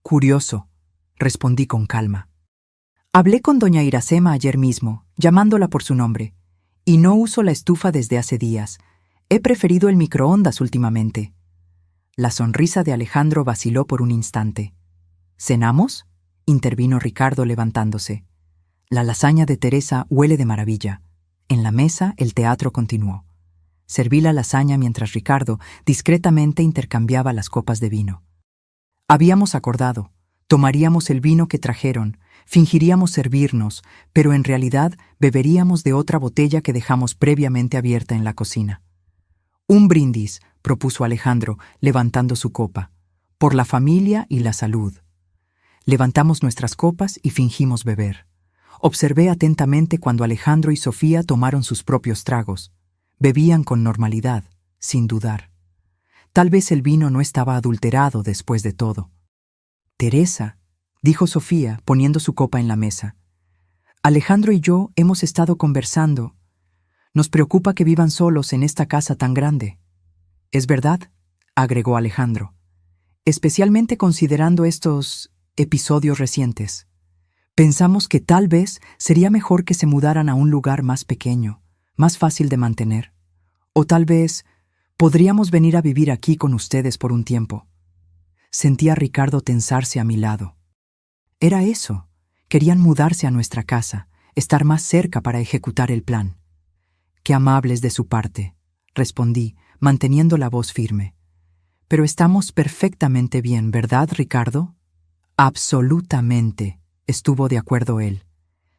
«Curioso», respondí con calma. «Hablé con doña Iracema ayer mismo, llamándola por su nombre, y no uso la estufa desde hace días. He preferido el microondas últimamente». La sonrisa de Alejandro vaciló por un instante. «¿Cenamos?», intervino Ricardo levantándose. «La lasaña de Teresa huele de maravilla». En la mesa el teatro continuó. Serví la lasaña mientras Ricardo discretamente intercambiaba las copas de vino. Habíamos acordado, tomaríamos el vino que trajeron, fingiríamos servirnos, pero en realidad beberíamos de otra botella que dejamos previamente abierta en la cocina. «Un brindis», propuso Alejandro, levantando su copa, «por la familia y la salud». Levantamos nuestras copas y fingimos beber. Observé atentamente cuando Alejandro y Sofía tomaron sus propios tragos. Bebían con normalidad, sin dudar. Tal vez el vino no estaba adulterado después de todo. Teresa, dijo Sofía, poniendo su copa en la mesa. Alejandro y yo hemos estado conversando. Nos preocupa que vivan solos en esta casa tan grande. Es verdad, agregó Alejandro, especialmente considerando estos episodios recientes. Pensamos que tal vez sería mejor que se mudaran a un lugar más pequeño, más fácil de mantener. O tal vez podríamos venir a vivir aquí con ustedes por un tiempo. Sentí a Ricardo tensarse a mi lado. Era eso. Querían mudarse a nuestra casa, estar más cerca para ejecutar el plan. Qué amables de su parte, respondí, manteniendo la voz firme. Pero estamos perfectamente bien, ¿verdad, Ricardo? Absolutamente, estuvo de acuerdo él.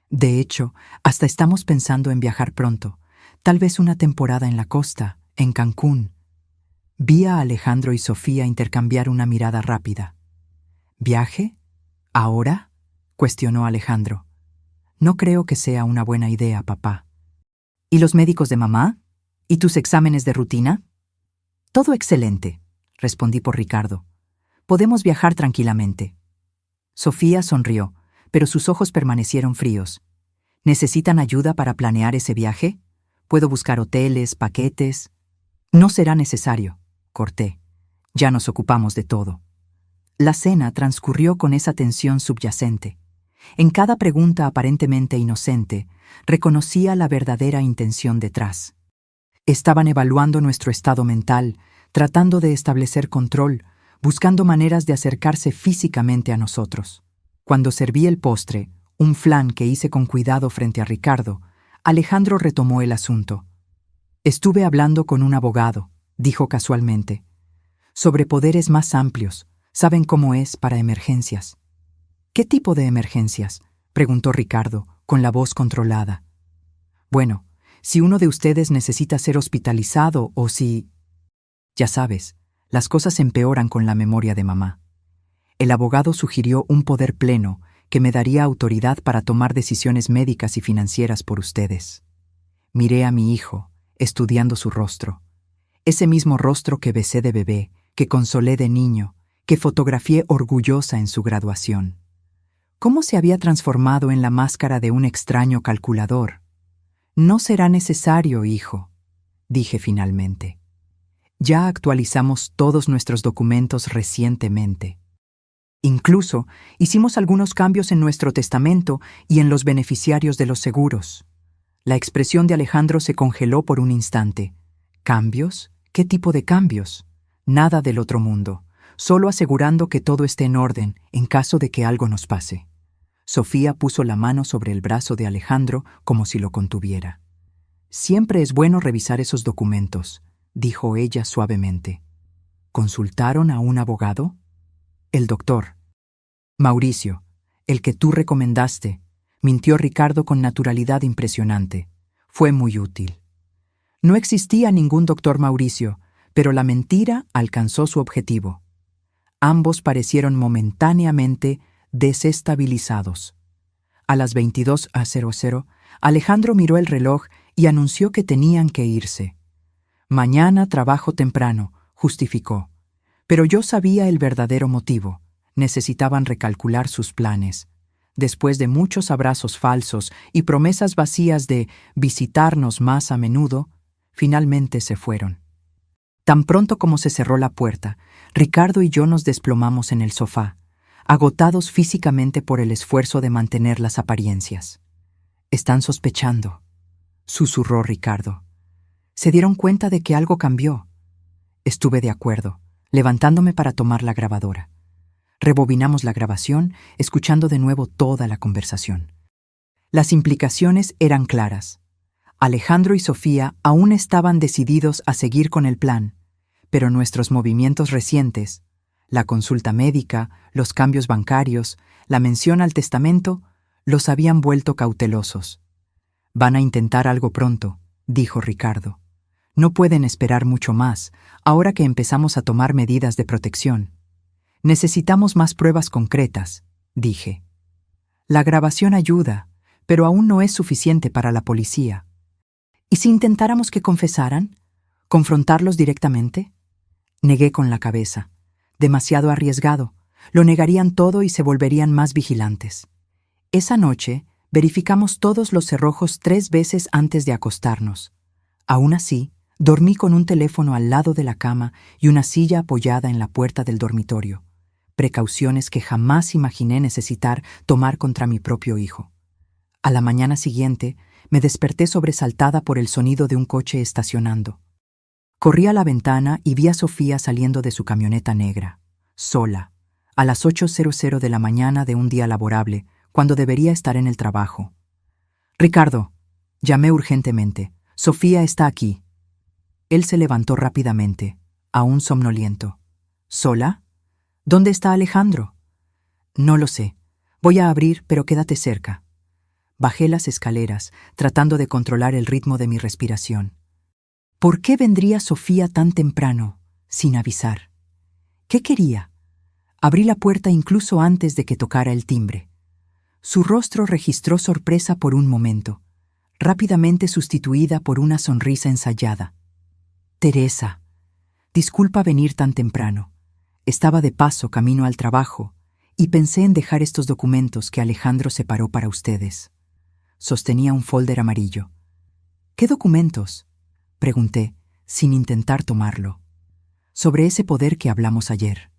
De hecho, hasta estamos pensando en viajar pronto, tal vez una temporada en la costa, en Cancún. Vi a Alejandro y Sofía intercambiar una mirada rápida. ¿Viaje? ¿Ahora?, cuestionó Alejandro. No creo que sea una buena idea, papá. ¿Y los médicos de mamá? ¿Y tus exámenes de rutina? Todo excelente, respondí por Ricardo. Podemos viajar tranquilamente. Sofía sonrió, pero sus ojos permanecieron fríos. ¿Necesitan ayuda para planear ese viaje? ¿Puedo buscar hoteles, paquetes? No será necesario, corté. Ya nos ocupamos de todo. La cena transcurrió con esa tensión subyacente. En cada pregunta aparentemente inocente, reconocía la verdadera intención detrás. Estaban evaluando nuestro estado mental, tratando de establecer control, buscando maneras de acercarse físicamente a nosotros. Cuando serví el postre, un flan que hice con cuidado frente a Ricardo, Alejandro retomó el asunto. Estuve hablando con un abogado, dijo casualmente, sobre poderes más amplios. Saben cómo es para emergencias. ¿Qué tipo de emergencias?, preguntó Ricardo, con la voz controlada. Bueno, si uno de ustedes necesita ser hospitalizado o si... Ya sabes, las cosas empeoran con la memoria de mamá. El abogado sugirió un poder pleno que me daría autoridad para tomar decisiones médicas y financieras por ustedes. Miré a mi hijo, estudiando su rostro. Ese mismo rostro que besé de bebé, que consolé de niño, que fotografié orgullosa en su graduación. ¿Cómo se había transformado en la máscara de un extraño calculador? No será necesario, hijo, dije finalmente. Ya actualizamos todos nuestros documentos recientemente. Incluso hicimos algunos cambios en nuestro testamento y en los beneficiarios de los seguros. La expresión de Alejandro se congeló por un instante. ¿Cambios? ¿Qué tipo de cambios? Nada del otro mundo. Solo asegurando que todo esté en orden en caso de que algo nos pase. Sofía puso la mano sobre el brazo de Alejandro como si lo contuviera. Siempre es bueno revisar esos documentos, dijo ella suavemente. ¿Consultaron a un abogado? El doctor. Mauricio, el que tú recomendaste, mintió Ricardo con naturalidad impresionante. Fue muy útil. No existía ningún doctor Mauricio, pero la mentira alcanzó su objetivo. Ambos parecieron momentáneamente desestabilizados. A las 22:00, Alejandro miró el reloj y anunció que tenían que irse. Mañana trabajo temprano, justificó. Pero yo sabía el verdadero motivo. Necesitaban recalcular sus planes. Después de muchos abrazos falsos y promesas vacías de visitarnos más a menudo, finalmente se fueron. Tan pronto como se cerró la puerta, Ricardo y yo nos desplomamos en el sofá, agotados físicamente por el esfuerzo de mantener las apariencias. «Están sospechando», susurró Ricardo. «Se dieron cuenta de que algo cambió». Estuve de acuerdo, levantándome para tomar la grabadora. Rebobinamos la grabación, escuchando de nuevo toda la conversación. Las implicaciones eran claras. Alejandro y Sofía aún estaban decididos a seguir con el plan, pero nuestros movimientos recientes, la consulta médica, los cambios bancarios, la mención al testamento, los habían vuelto cautelosos. «Van a intentar algo pronto», dijo Ricardo. «No pueden esperar mucho más, ahora que empezamos a tomar medidas de protección. Necesitamos más pruebas concretas», dije. «La grabación ayuda, pero aún no es suficiente para la policía». «¿Y si intentáramos que confesaran? ¿Confrontarlos directamente?» Negué con la cabeza. Demasiado arriesgado. Lo negarían todo y se volverían más vigilantes. Esa noche, verificamos todos los cerrojos 3 veces antes de acostarnos. Aún así, dormí con un teléfono al lado de la cama y una silla apoyada en la puerta del dormitorio. Precauciones que jamás imaginé necesitar tomar contra mi propio hijo. A la mañana siguiente, me desperté sobresaltada por el sonido de un coche estacionando. Corrí a la ventana y vi a Sofía saliendo de su camioneta negra, sola, a las 8:00 de la mañana de un día laborable, cuando debería estar en el trabajo. «Ricardo», llamé urgentemente, «Sofía está aquí». Él se levantó rápidamente, aún somnoliento. «¿Sola? ¿Dónde está Alejandro?» «No lo sé. Voy a abrir, pero quédate cerca». Bajé las escaleras, tratando de controlar el ritmo de mi respiración. ¿Por qué vendría Sofía tan temprano, sin avisar? ¿Qué quería? Abrí la puerta incluso antes de que tocara el timbre. Su rostro registró sorpresa por un momento, rápidamente sustituida por una sonrisa ensayada. «Teresa, disculpa venir tan temprano. Estaba de paso camino al trabajo y pensé en dejar estos documentos que Alejandro separó para ustedes». Sostenía un folder amarillo. «¿Qué documentos?», pregunté, sin intentar tomarlo. «Sobre ese poder que hablamos ayer.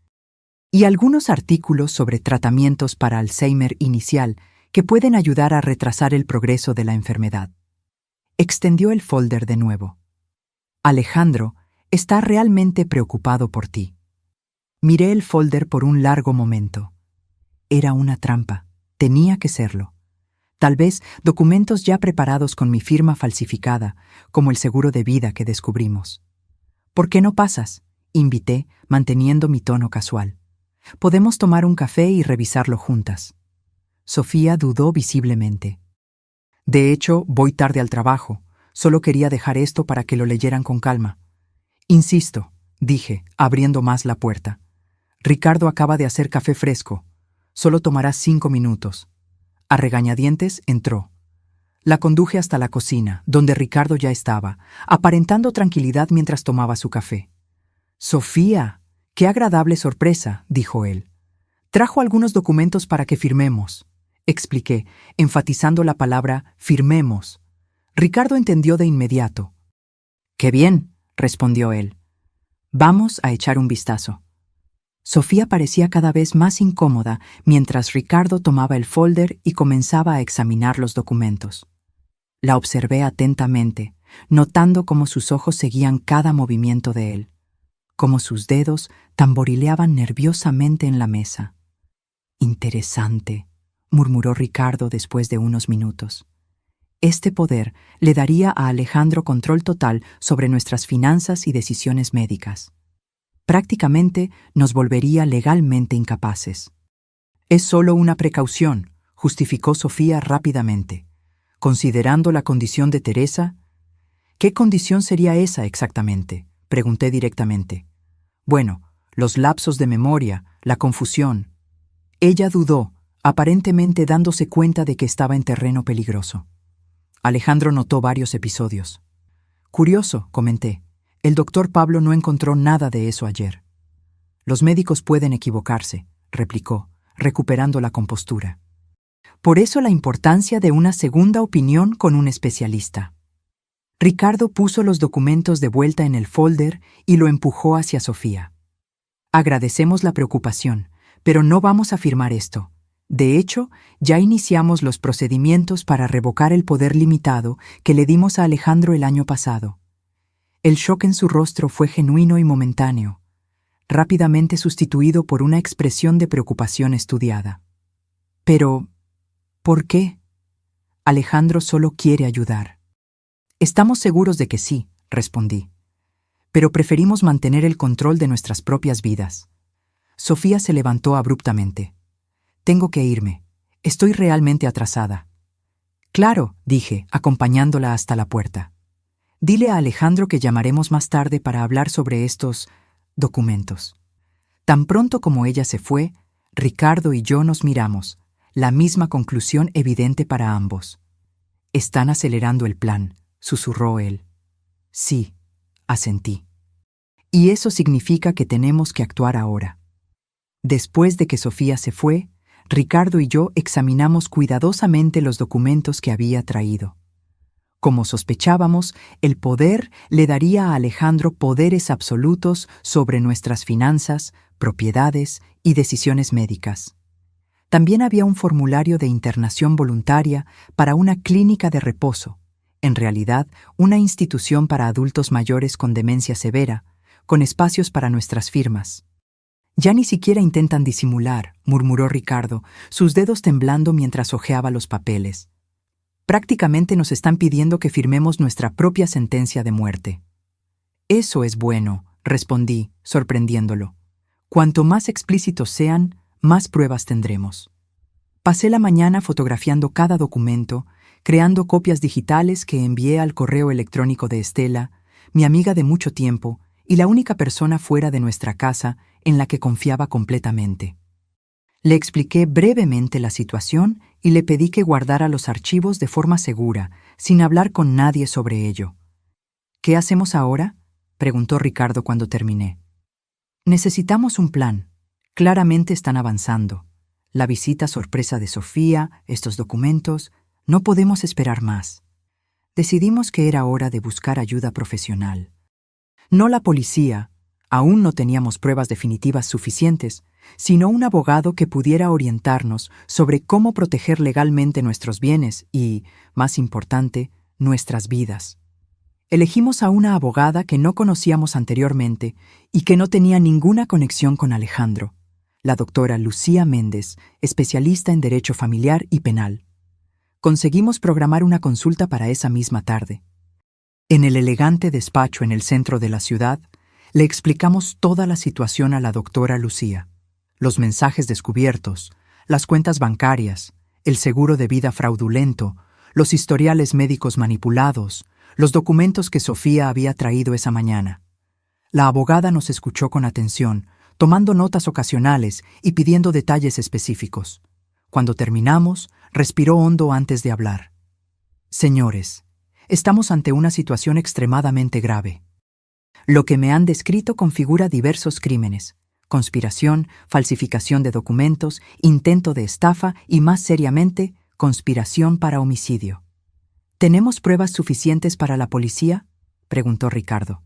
Y algunos artículos sobre tratamientos para Alzheimer inicial que pueden ayudar a retrasar el progreso de la enfermedad». Extendió el folder de nuevo. «Alejandro está realmente preocupado por ti». Miré el folder por un largo momento. Era una trampa. Tenía que serlo. Tal vez documentos ya preparados con mi firma falsificada, como el seguro de vida que descubrimos. «¿Por qué no pasas?», invité, manteniendo mi tono casual. «Podemos tomar un café y revisarlo juntas». Sofía dudó visiblemente. «De hecho, voy tarde al trabajo. Solo quería dejar esto para que lo leyeran con calma». «Insisto», dije, abriendo más la puerta. «Ricardo acaba de hacer café fresco. Solo tomará 5 minutos». A regañadientes entró. La conduje hasta la cocina, donde Ricardo ya estaba, aparentando tranquilidad mientras tomaba su café. «Sofía, qué agradable sorpresa», dijo él. «Trajo algunos documentos para que firmemos», expliqué, enfatizando la palabra firmemos. Ricardo entendió de inmediato. «Qué bien», respondió él. «Vamos a echar un vistazo». Sofía parecía cada vez más incómoda mientras Ricardo tomaba el folder y comenzaba a examinar los documentos. La observé atentamente, notando cómo sus ojos seguían cada movimiento de él, cómo sus dedos tamborileaban nerviosamente en la mesa. «Interesante», murmuró Ricardo después de unos minutos. «Este poder le daría a Alejandro control total sobre nuestras finanzas y decisiones médicas. Prácticamente nos volvería legalmente incapaces». «Es solo una precaución», justificó Sofía rápidamente. «Considerando la condición de Teresa». «¿Qué condición sería esa exactamente?», pregunté directamente. «Bueno, los lapsos de memoria, la confusión». Ella dudó, aparentemente dándose cuenta de que estaba en terreno peligroso. Alejandro notó varios episodios. «Curioso», comenté. «El doctor Pablo no encontró nada de eso ayer». «Los médicos pueden equivocarse», replicó, recuperando la compostura. «Por eso la importancia de una segunda opinión con un especialista». Ricardo puso los documentos de vuelta en el folder y lo empujó hacia Sofía. «Agradecemos la preocupación, pero no vamos a firmar esto. De hecho, ya iniciamos los procedimientos para revocar el poder limitado que le dimos a Alejandro el año pasado». El shock en su rostro fue genuino y momentáneo, rápidamente sustituido por una expresión de preocupación estudiada. «Pero, ¿por qué? Alejandro solo quiere ayudar». «Estamos seguros de que sí», respondí. «Pero preferimos mantener el control de nuestras propias vidas». Sofía se levantó abruptamente. «Tengo que irme. Estoy realmente atrasada». «Claro», dije, acompañándola hasta la puerta. «Dile a Alejandro que llamaremos más tarde para hablar sobre estos documentos». Tan pronto como ella se fue, Ricardo y yo nos miramos, la misma conclusión evidente para ambos. «Están acelerando el plan», susurró él. «Sí», asentí. Y eso significa que tenemos que actuar ahora. Después de que Sofía se fue, Ricardo y yo examinamos cuidadosamente los documentos que había traído. Como sospechábamos, el poder le daría a Alejandro poderes absolutos sobre nuestras finanzas, propiedades y decisiones médicas. También había un formulario de internación voluntaria para una clínica de reposo, en realidad una institución para adultos mayores con demencia severa, con espacios para nuestras firmas. Ya ni siquiera intentan disimular, murmuró Ricardo, sus dedos temblando mientras hojeaba los papeles. Prácticamente nos están pidiendo que firmemos nuestra propia sentencia de muerte. Eso es bueno, respondí, sorprendiéndolo. Cuanto más explícitos sean, más pruebas tendremos. Pasé la mañana fotografiando cada documento, creando copias digitales que envié al correo electrónico de Estela, mi amiga de mucho tiempo y la única persona fuera de nuestra casa en la que confiaba completamente. Le expliqué brevemente la situación y le pedí que guardara los archivos de forma segura, sin hablar con nadie sobre ello. ¿Qué hacemos ahora?, preguntó Ricardo cuando terminé. Necesitamos un plan. Claramente están avanzando. La visita sorpresa de Sofía, estos documentos, no podemos esperar más. Decidimos que era hora de buscar ayuda profesional. No la policía, aún no teníamos pruebas definitivas suficientes, sino un abogado que pudiera orientarnos sobre cómo proteger legalmente nuestros bienes y, más importante, nuestras vidas. Elegimos a una abogada que no conocíamos anteriormente y que no tenía ninguna conexión con Alejandro, la doctora Lucía Méndez, especialista en Derecho Familiar y Penal. Conseguimos programar una consulta para esa misma tarde. En el elegante despacho en el centro de la ciudad, le explicamos toda la situación a la doctora Lucía. Los mensajes descubiertos, las cuentas bancarias, el seguro de vida fraudulento, los historiales médicos manipulados, los documentos que Sofía había traído esa mañana. La abogada nos escuchó con atención, tomando notas ocasionales y pidiendo detalles específicos. Cuando terminamos, respiró hondo antes de hablar. Señores, estamos ante una situación extremadamente grave. Lo que me han descrito configura diversos crímenes: conspiración, falsificación de documentos, intento de estafa y, más seriamente, conspiración para homicidio. ¿Tenemos pruebas suficientes para la policía?, preguntó Ricardo.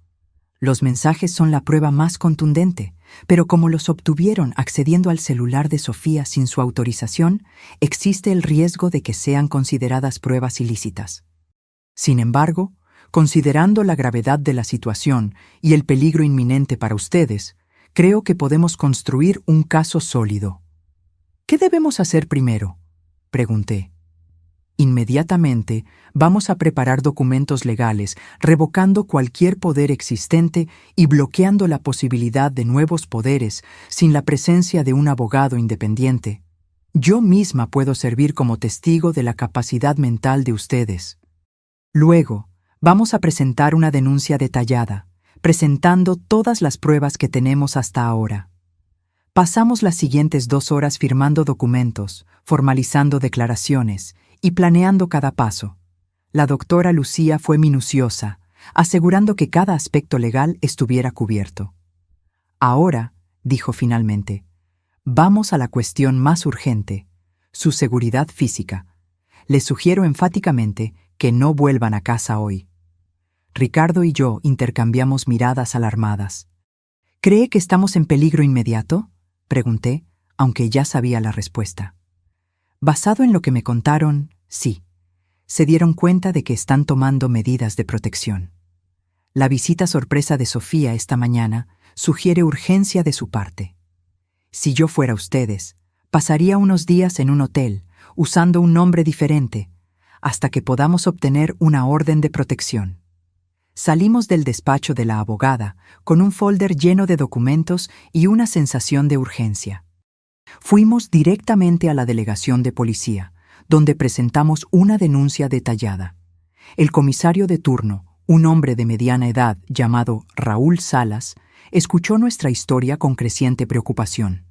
Los mensajes son la prueba más contundente, pero como los obtuvieron accediendo al celular de Sofía sin su autorización, existe el riesgo de que sean consideradas pruebas ilícitas. Sin embargo, considerando la gravedad de la situación y el peligro inminente para ustedes, creo que podemos construir un caso sólido. ¿Qué debemos hacer primero?, pregunté. Inmediatamente vamos a preparar documentos legales, revocando cualquier poder existente y bloqueando la posibilidad de nuevos poderes sin la presencia de un abogado independiente. Yo misma puedo servir como testigo de la capacidad mental de ustedes. Luego, vamos a presentar una denuncia detallada, presentando todas las pruebas que tenemos hasta ahora. Pasamos las siguientes 2 horas firmando documentos, formalizando declaraciones y planeando cada paso. La doctora Lucía fue minuciosa, asegurando que cada aspecto legal estuviera cubierto. Ahora, dijo finalmente, vamos a la cuestión más urgente, su seguridad física. Les sugiero enfáticamente que no vuelvan a casa hoy. Ricardo y yo intercambiamos miradas alarmadas. ¿Cree que estamos en peligro inmediato?, pregunté, aunque ya sabía la respuesta. Basado en lo que me contaron, sí. Se dieron cuenta de que están tomando medidas de protección. La visita sorpresa de Sofía esta mañana sugiere urgencia de su parte. Si yo fuera ustedes, pasaría unos días en un hotel, usando un nombre diferente, hasta que podamos obtener una orden de protección. Salimos del despacho de la abogada con un folder lleno de documentos y una sensación de urgencia. Fuimos directamente a la delegación de policía, donde presentamos una denuncia detallada. El comisario de turno, un hombre de mediana edad llamado Raúl Salas, escuchó nuestra historia con creciente preocupación.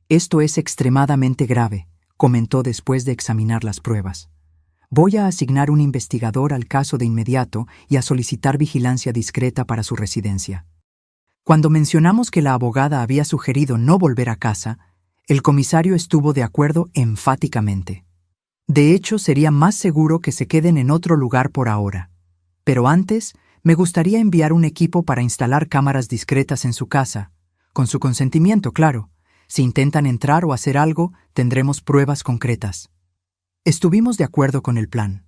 «Esto es extremadamente grave», comentó después de examinar las pruebas. «Voy a asignar un investigador al caso de inmediato y a solicitar vigilancia discreta para su residencia». Cuando mencionamos que la abogada había sugerido no volver a casa, el comisario estuvo de acuerdo enfáticamente. De hecho, sería más seguro que se queden en otro lugar por ahora. Pero antes, me gustaría enviar un equipo para instalar cámaras discretas en su casa. Con su consentimiento, claro. Si intentan entrar o hacer algo, tendremos pruebas concretas. Estuvimos de acuerdo con el plan.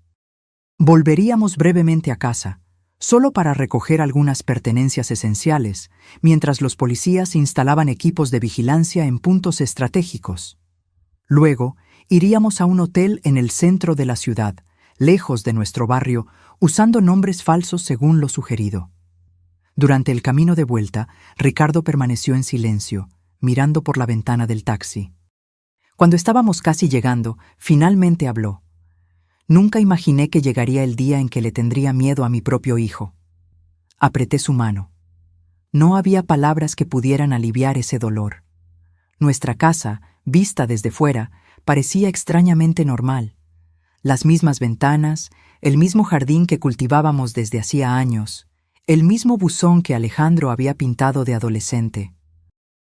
Volveríamos brevemente a casa, solo para recoger algunas pertenencias esenciales, mientras los policías instalaban equipos de vigilancia en puntos estratégicos. Luego, iríamos a un hotel en el centro de la ciudad, lejos de nuestro barrio, usando nombres falsos según lo sugerido. Durante el camino de vuelta, Ricardo permaneció en silencio, mirando por la ventana del taxi. Cuando estábamos casi llegando, finalmente habló. Nunca imaginé que llegaría el día en que le tendría miedo a mi propio hijo. Apreté su mano. No había palabras que pudieran aliviar ese dolor. Nuestra casa, vista desde fuera, parecía extrañamente normal. Las mismas ventanas, el mismo jardín que cultivábamos desde hacía años, el mismo buzón que Alejandro había pintado de adolescente.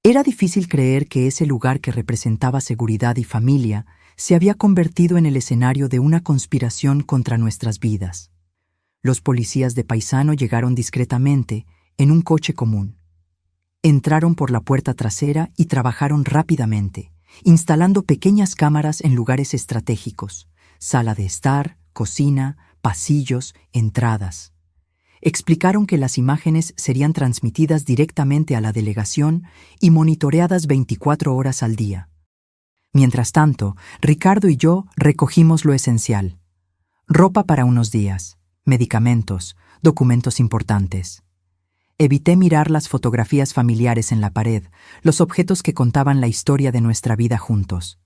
Era difícil creer que ese lugar que representaba seguridad y familia se había convertido en el escenario de una conspiración contra nuestras vidas. Los policías de Paisano llegaron discretamente, en un coche común. Entraron por la puerta trasera y trabajaron rápidamente, instalando pequeñas cámaras en lugares estratégicos, sala de estar, cocina, pasillos, entradas. Explicaron que las imágenes serían transmitidas directamente a la delegación y monitoreadas 24 horas al día. Mientras tanto, Ricardo y yo recogimos lo esencial: ropa para unos días, medicamentos, documentos importantes. Evité mirar las fotografías familiares en la pared, los objetos que contaban la historia de nuestra vida juntos.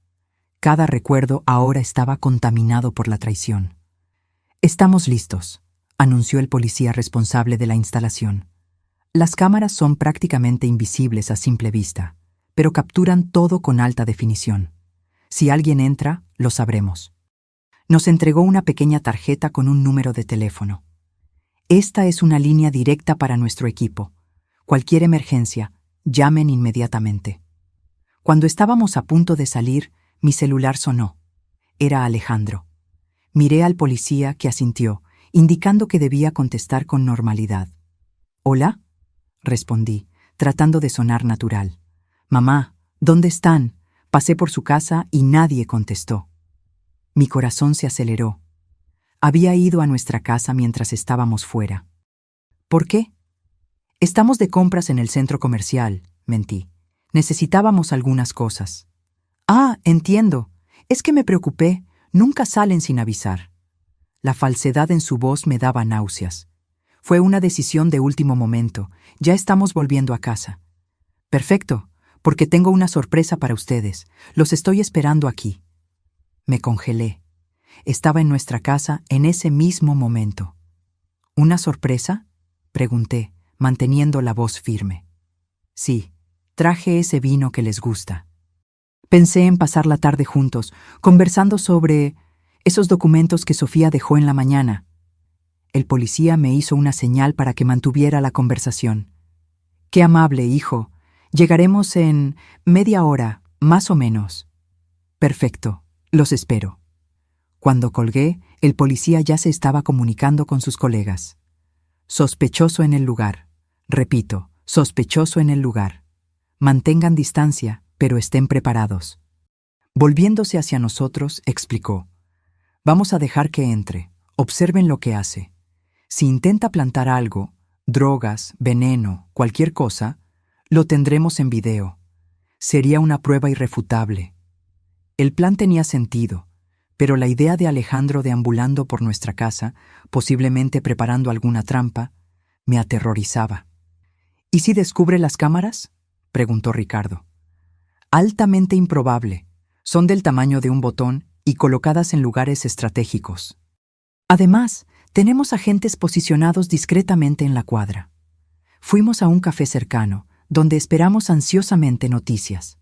Cada recuerdo ahora estaba contaminado por la traición. «Estamos listos», anunció el policía responsable de la instalación. Las cámaras son prácticamente invisibles a simple vista, pero capturan todo con alta definición. Si alguien entra, lo sabremos. Nos entregó una pequeña tarjeta con un número de teléfono. Esta es una línea directa para nuestro equipo. Cualquier emergencia, llamen inmediatamente. Cuando estábamos a punto de salir, mi celular sonó. Era Alejandro. Miré al policía, que asintió, indicando que debía contestar con normalidad. «¿Hola?», respondí, tratando de sonar natural. «Mamá, ¿dónde están?». Pasé por su casa y nadie contestó. Mi corazón se aceleró. Había ido a nuestra casa mientras estábamos fuera. «¿Por qué?». «Estamos de compras en el centro comercial», mentí. «Necesitábamos algunas cosas». «Ah, entiendo. Es que me preocupé. Nunca salen sin avisar». La falsedad en su voz me daba náuseas. Fue una decisión de último momento. Ya estamos volviendo a casa. «Perfecto, porque tengo una sorpresa para ustedes. Los estoy esperando aquí». Me congelé. Estaba en nuestra casa en ese mismo momento. «¿Una sorpresa?», pregunté, manteniendo la voz firme. «Sí, traje ese vino que les gusta». Pensé en pasar la tarde juntos, conversando sobre esos documentos que Sofía dejó en la mañana. El policía me hizo una señal para que mantuviera la conversación. «Qué amable, hijo. Llegaremos en media hora, más o menos». «Perfecto, los espero». Cuando colgué, el policía ya se estaba comunicando con sus colegas. «Sospechoso en el lugar. Repito, sospechoso en el lugar. Mantengan distancia, pero estén preparados». Volviéndose hacia nosotros, explicó: «Vamos a dejar que entre. Observen lo que hace. Si intenta plantar algo, drogas, veneno, cualquier cosa, lo tendremos en video. Sería una prueba irrefutable». El plan tenía sentido, pero la idea de Alejandro deambulando por nuestra casa, posiblemente preparando alguna trampa, me aterrorizaba. «¿Y si descubre las cámaras?», preguntó Ricardo. «Altamente improbable. Son del tamaño de un botón y colocadas en lugares estratégicos. Además, tenemos agentes posicionados discretamente en la cuadra». Fuimos a un café cercano, donde esperamos ansiosamente noticias.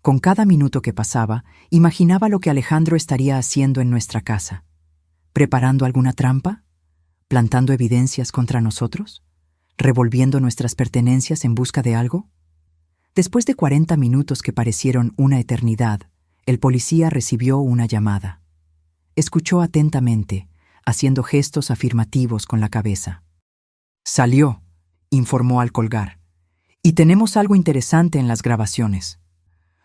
Con cada minuto que pasaba, imaginaba lo que Alejandro estaría haciendo en nuestra casa. ¿Preparando alguna trampa? ¿Plantando evidencias contra nosotros? revolviendo nuestras pertenencias en busca de algo? Después de 40 minutos que parecieron una eternidad, el policía recibió una llamada. Escuchó atentamente, haciendo gestos afirmativos con la cabeza. «Salió», informó al colgar. «Y tenemos algo interesante en las grabaciones».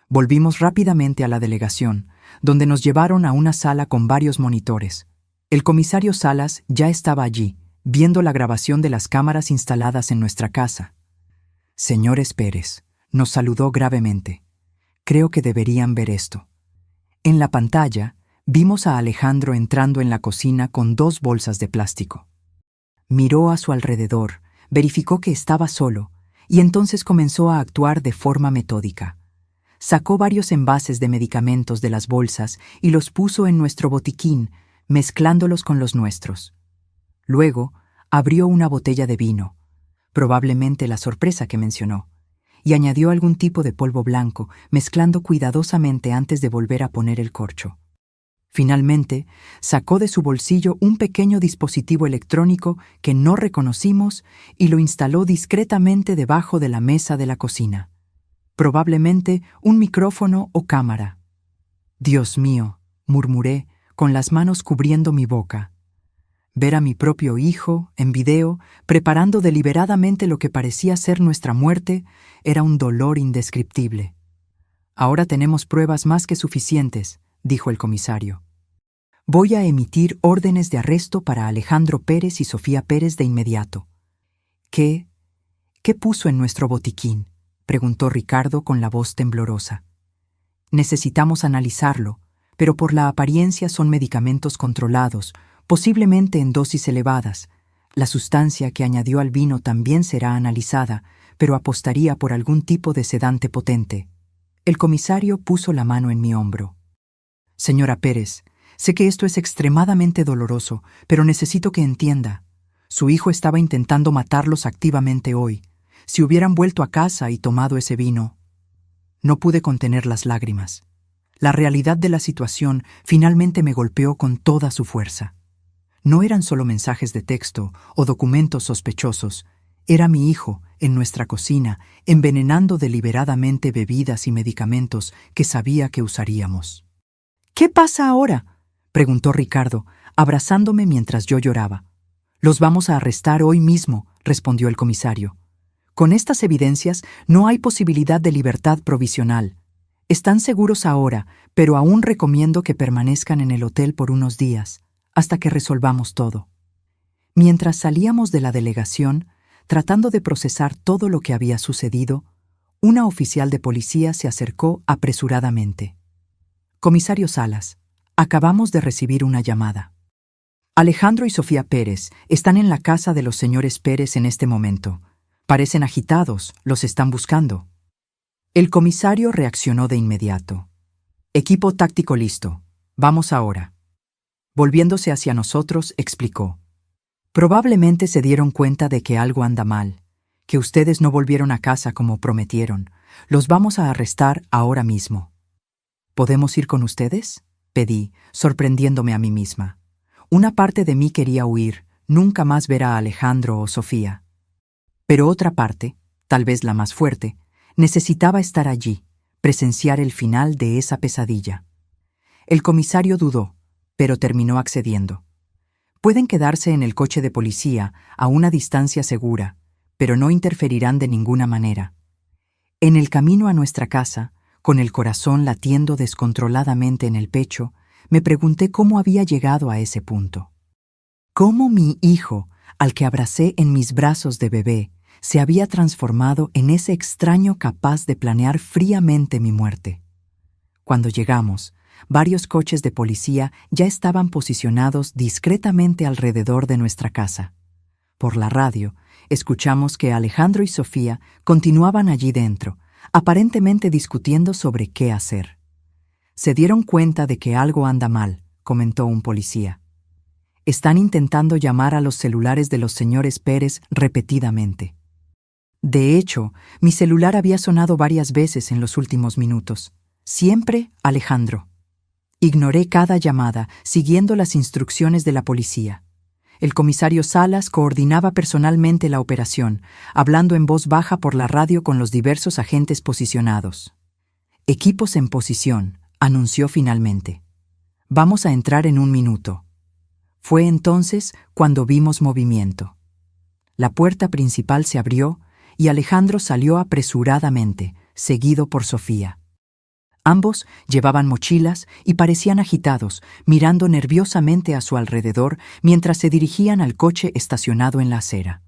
Volvimos rápidamente a la delegación, donde nos llevaron a una sala con varios monitores. El comisario Salas ya estaba allí, viendo la grabación de las cámaras instaladas en nuestra casa. «Señores Pérez», nos saludó gravemente. «Creo que deberían ver esto». En la pantalla, vimos a Alejandro entrando en la cocina con 2 bolsas de plástico. Miró a su alrededor, verificó que estaba solo, y entonces comenzó a actuar de forma metódica. Sacó varios envases de medicamentos de las bolsas y los puso en nuestro botiquín, mezclándolos con los nuestros. Luego, abrió una botella de vino, probablemente la sorpresa que mencionó, y añadió algún tipo de polvo blanco, mezclando cuidadosamente antes de volver a poner el corcho. Finalmente, sacó de su bolsillo un pequeño dispositivo electrónico que no reconocimos y lo instaló discretamente debajo de la mesa de la cocina. Probablemente un micrófono o cámara. «Dios mío», murmuré, con las manos cubriendo mi boca. Ver a mi propio hijo, en video, preparando deliberadamente lo que parecía ser nuestra muerte, era un dolor indescriptible. «Ahora tenemos pruebas más que suficientes», dijo el comisario. «Voy a emitir órdenes de arresto para Alejandro Pérez y Sofía Pérez de inmediato». ¿Qué puso en nuestro botiquín?», preguntó Ricardo con la voz temblorosa. «Necesitamos analizarlo, pero por la apariencia son medicamentos controlados, posiblemente en dosis elevadas. La sustancia que añadió al vino también será analizada, pero apostaría por algún tipo de sedante potente». El comisario puso la mano en mi hombro. «Señora Pérez, sé que esto es extremadamente doloroso, pero necesito que entienda. Su hijo estaba intentando matarlos activamente hoy. Si hubieran vuelto a casa y tomado ese vino». No pude contener las lágrimas. La realidad de la situación finalmente me golpeó con toda su fuerza. No eran solo mensajes de texto o documentos sospechosos. Era mi hijo, en nuestra cocina, envenenando deliberadamente bebidas y medicamentos que sabía que usaríamos. «¿Qué pasa ahora?», preguntó Ricardo, abrazándome mientras yo lloraba. «Los vamos a arrestar hoy mismo», respondió el comisario. «Con estas evidencias no hay posibilidad de libertad provisional. Están seguros ahora, pero aún recomiendo que permanezcan en el hotel por unos días, hasta que resolvamos todo». Mientras salíamos de la delegación, tratando de procesar todo lo que había sucedido, una oficial de policía se acercó apresuradamente. «Comisario Salas, acabamos de recibir una llamada. Alejandro y Sofía Pérez están en la casa de los señores Pérez en este momento. Parecen agitados, los están buscando». El comisario reaccionó de inmediato. «Equipo táctico listo. Vamos ahora». Volviéndose hacia nosotros, explicó. «Probablemente se dieron cuenta de que algo anda mal, que ustedes no volvieron a casa como prometieron. Los vamos a arrestar ahora mismo». «¿Podemos ir con ustedes?», pedí, sorprendiéndome a mí misma. Una parte de mí quería huir, nunca más ver a Alejandro o Sofía. Pero otra parte, tal vez la más fuerte, necesitaba estar allí, presenciar el final de esa pesadilla. El comisario dudó, pero terminó accediendo. «Pueden quedarse en el coche de policía a una distancia segura, pero no interferirán de ninguna manera». En el camino a nuestra casa, con el corazón latiendo descontroladamente en el pecho, me pregunté cómo había llegado a ese punto. Cómo mi hijo, al que abracé en mis brazos de bebé, se había transformado en ese extraño capaz de planear fríamente mi muerte. Cuando llegamos, varios coches de policía ya estaban posicionados discretamente alrededor de nuestra casa. Por la radio, escuchamos que Alejandro y Sofía continuaban allí dentro, aparentemente discutiendo sobre qué hacer. «Se dieron cuenta de que algo anda mal», comentó un policía. «Están intentando llamar a los celulares de los señores Pérez repetidamente». De hecho, mi celular había sonado varias veces en los últimos minutos. Siempre Alejandro. Ignoré cada llamada, siguiendo las instrucciones de la policía. El comisario Salas coordinaba personalmente la operación, hablando en voz baja por la radio con los diversos agentes posicionados. «Equipos en posición», anunció finalmente. «Vamos a entrar en 1 minuto». Fue entonces cuando vimos movimiento. La puerta principal se abrió y Alejandro salió apresuradamente, seguido por Sofía. Ambos llevaban mochilas y parecían agitados, mirando nerviosamente a su alrededor mientras se dirigían al coche estacionado en la acera.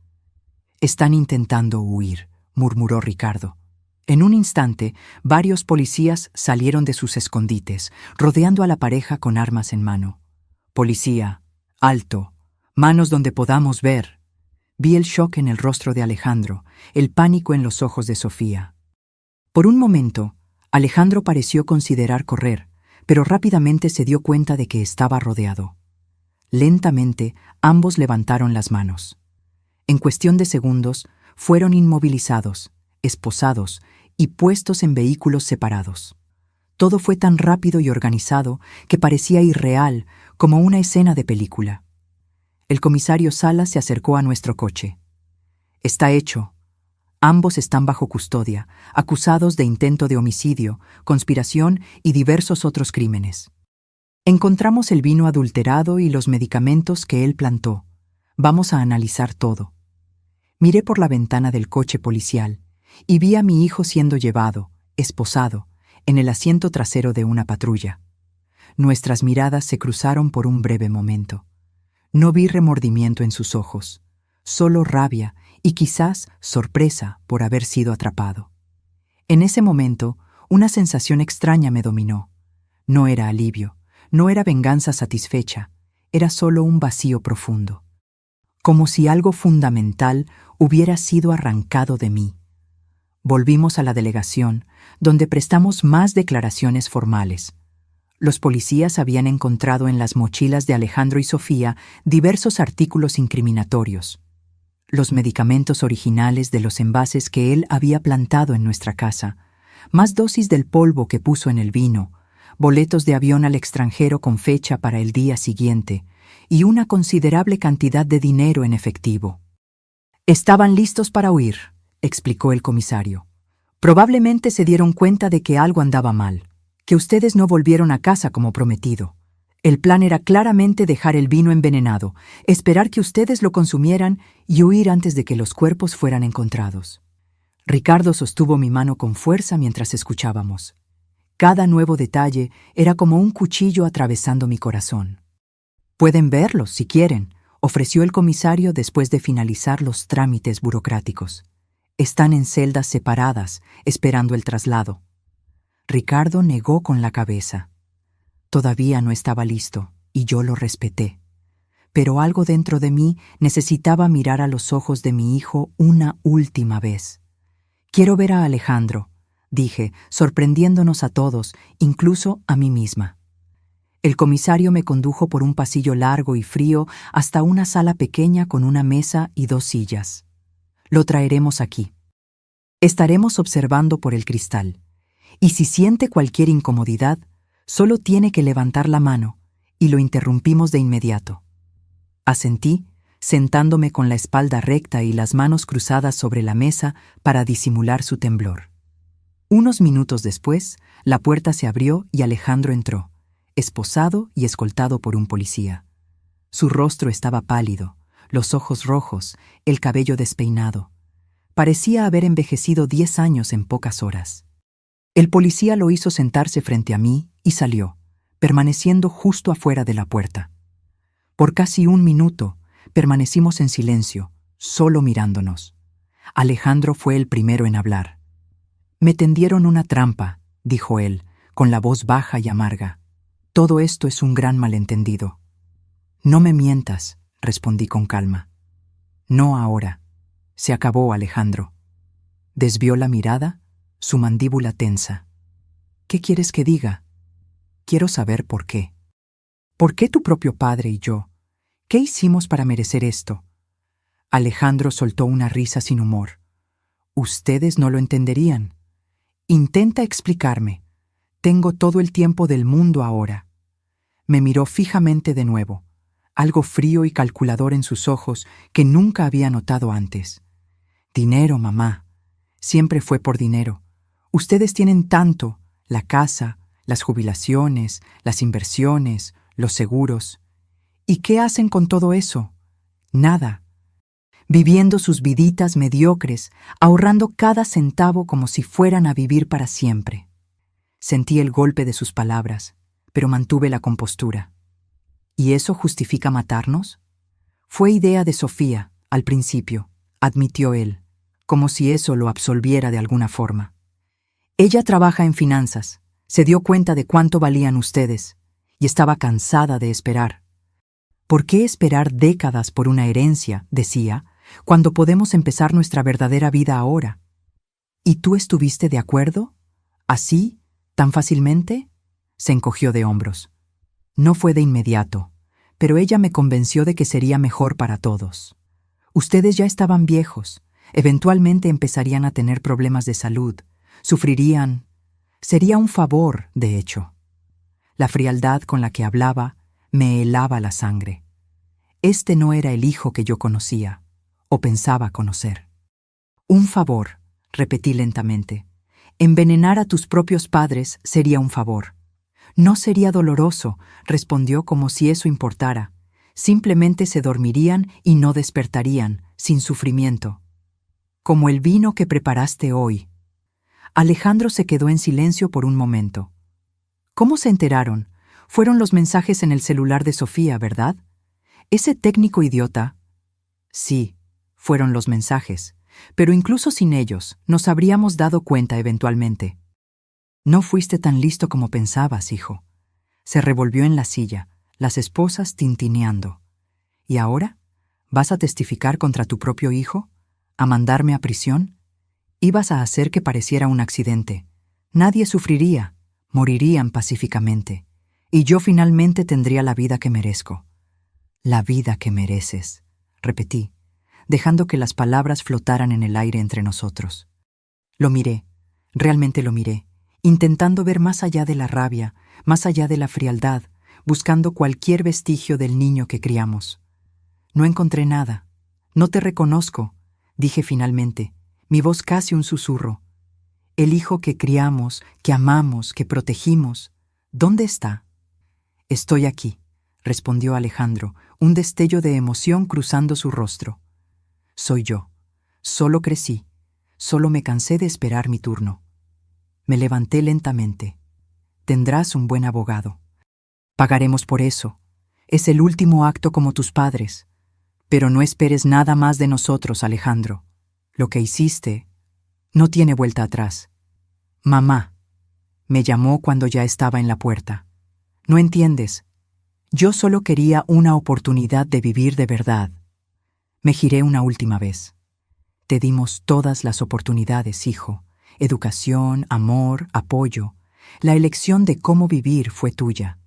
«Están intentando huir», murmuró Ricardo. En un instante, varios policías salieron de sus escondites, rodeando a la pareja con armas en mano. «Policía, alto, manos donde podamos ver». Vi el shock en el rostro de Alejandro, el pánico en los ojos de Sofía. Por un momento, Alejandro pareció considerar correr, pero rápidamente se dio cuenta de que estaba rodeado. Lentamente, ambos levantaron las manos. En cuestión de segundos, fueron inmovilizados, esposados y puestos en vehículos separados. Todo fue tan rápido y organizado que parecía irreal, como una escena de película. El comisario Salas se acercó a nuestro coche. «Está hecho. Ambos están bajo custodia, acusados de intento de homicidio, conspiración y diversos otros crímenes. Encontramos el vino adulterado y los medicamentos que él plantó. Vamos a analizar todo». Miré por la ventana del coche policial y vi a mi hijo siendo llevado, esposado, en el asiento trasero de una patrulla. Nuestras miradas se cruzaron por un breve momento. No vi remordimiento en sus ojos, solo rabia y quizás sorpresa por haber sido atrapado. En ese momento, una sensación extraña me dominó. No era alivio, no era venganza satisfecha, era solo un vacío profundo. Como si algo fundamental hubiera sido arrancado de mí. Volvimos a la delegación, donde prestamos más declaraciones formales. Los policías habían encontrado en las mochilas de Alejandro y Sofía diversos artículos incriminatorios. Los medicamentos originales de los envases que él había plantado en nuestra casa, más dosis del polvo que puso en el vino, boletos de avión al extranjero con fecha para el día siguiente y una considerable cantidad de dinero en efectivo. «Estaban listos para huir», explicó el comisario. «Probablemente se dieron cuenta de que algo andaba mal, que ustedes no volvieron a casa como prometido. El plan era claramente dejar el vino envenenado, esperar que ustedes lo consumieran y huir antes de que los cuerpos fueran encontrados». Ricardo sostuvo mi mano con fuerza mientras escuchábamos. Cada nuevo detalle era como un cuchillo atravesando mi corazón. «Pueden verlos, si quieren», ofreció el comisario después de finalizar los trámites burocráticos. «Están en celdas separadas, esperando el traslado». Ricardo negó con la cabeza. Todavía no estaba listo, y yo lo respeté. Pero algo dentro de mí necesitaba mirar a los ojos de mi hijo una última vez. «Quiero ver a Alejandro», dije, sorprendiéndonos a todos, incluso a mí misma. El comisario me condujo por un pasillo largo y frío hasta una sala pequeña con una mesa y 2 sillas. «Lo traeremos aquí. Estaremos observando por el cristal. Y si siente cualquier incomodidad, solo tiene que levantar la mano, y lo interrumpimos de inmediato». Asentí, sentándome con la espalda recta y las manos cruzadas sobre la mesa para disimular su temblor. Unos minutos después, la puerta se abrió y Alejandro entró, esposado y escoltado por un policía. Su rostro estaba pálido, los ojos rojos, el cabello despeinado. Parecía haber envejecido 10 años en pocas horas. El policía lo hizo sentarse frente a mí y salió, permaneciendo justo afuera de la puerta. Por casi 1 minuto, permanecimos en silencio, solo mirándonos. Alejandro fue el primero en hablar. «Me tendieron una trampa», dijo él, con la voz baja y amarga. «Todo esto es un gran malentendido». «No me mientas», respondí con calma. «No ahora. Se acabó, Alejandro». Desvió la mirada, su mandíbula tensa. «¿Qué quieres que diga?» «Quiero saber por qué. ¿Por qué tu propio padre y yo? ¿Qué hicimos para merecer esto?» Alejandro soltó una risa sin humor. «Ustedes no lo entenderían. Intenta explicarme. Tengo todo el tiempo del mundo ahora». Me miró fijamente de nuevo. algo frío y calculador en sus ojos que nunca había notado antes. Dinero, mamá. Siempre fue por dinero. Ustedes tienen tanto, la casa, las jubilaciones, las inversiones, los seguros. ¿Y qué hacen con todo eso? Nada. Viviendo sus viditas mediocres, ahorrando cada centavo como si fueran a vivir para siempre. Sentí el golpe de sus palabras, pero mantuve la compostura. ¿Y eso justifica matarnos? Fue idea de Sofía, al principio, admitió él, como si eso lo absolviera de alguna forma. Ella trabaja en finanzas, se dio cuenta de cuánto valían ustedes, y estaba cansada de esperar. ¿Por qué esperar décadas por una herencia, decía, cuando podemos empezar nuestra verdadera vida ahora? ¿Y tú estuviste de acuerdo? ¿Así? ¿Tan fácilmente? Se encogió de hombros. No fue de inmediato, pero ella me convenció de que sería mejor para todos. Ustedes ya estaban viejos, eventualmente empezarían a tener problemas de salud, sufrirían. Sería un favor, de hecho. La frialdad con la que hablaba me helaba la sangre. Este no era el hijo que yo conocía, o pensaba conocer. Un favor, repetí lentamente. Envenenar a tus propios padres sería un favor. No sería doloroso, respondió como si eso importara. Simplemente se dormirían y no despertarían, sin sufrimiento. Como el vino que preparaste hoy. Alejandro se quedó en silencio por un momento. ¿Cómo se enteraron? Fueron los mensajes en el celular de Sofía, ¿verdad? Ese técnico idiota. Sí, fueron los mensajes, pero incluso sin ellos nos habríamos dado cuenta eventualmente. No fuiste tan listo como pensabas, hijo. Se revolvió en la silla, las esposas tintineando. ¿Y ahora? ¿Vas a testificar contra tu propio hijo? ¿A mandarme a prisión? Ibas a hacer que pareciera un accidente. Nadie sufriría, morirían pacíficamente. Y yo finalmente tendría la vida que merezco. La vida que mereces, repetí, dejando que las palabras flotaran en el aire entre nosotros. Lo miré, realmente lo miré, intentando ver más allá de la rabia, más allá de la frialdad, buscando cualquier vestigio del niño que criamos. No encontré nada. No te reconozco, dije finalmente, mi voz casi un susurro. El hijo que criamos, que amamos, que protegimos, ¿dónde está? Estoy aquí, respondió Alejandro, un destello de emoción cruzando su rostro. Soy yo. Solo crecí. Solo me cansé de esperar mi turno. Me levanté lentamente. Tendrás un buen abogado. Pagaremos por eso. Es el último acto como tus padres. Pero no esperes nada más de nosotros, Alejandro. Lo que hiciste no tiene vuelta atrás. Mamá, me llamó cuando ya estaba en la puerta. No entiendes. Yo solo quería una oportunidad de vivir de verdad. Me giré una última vez. Te dimos todas las oportunidades, hijo. Educación, amor, apoyo. La elección de cómo vivir fue tuya.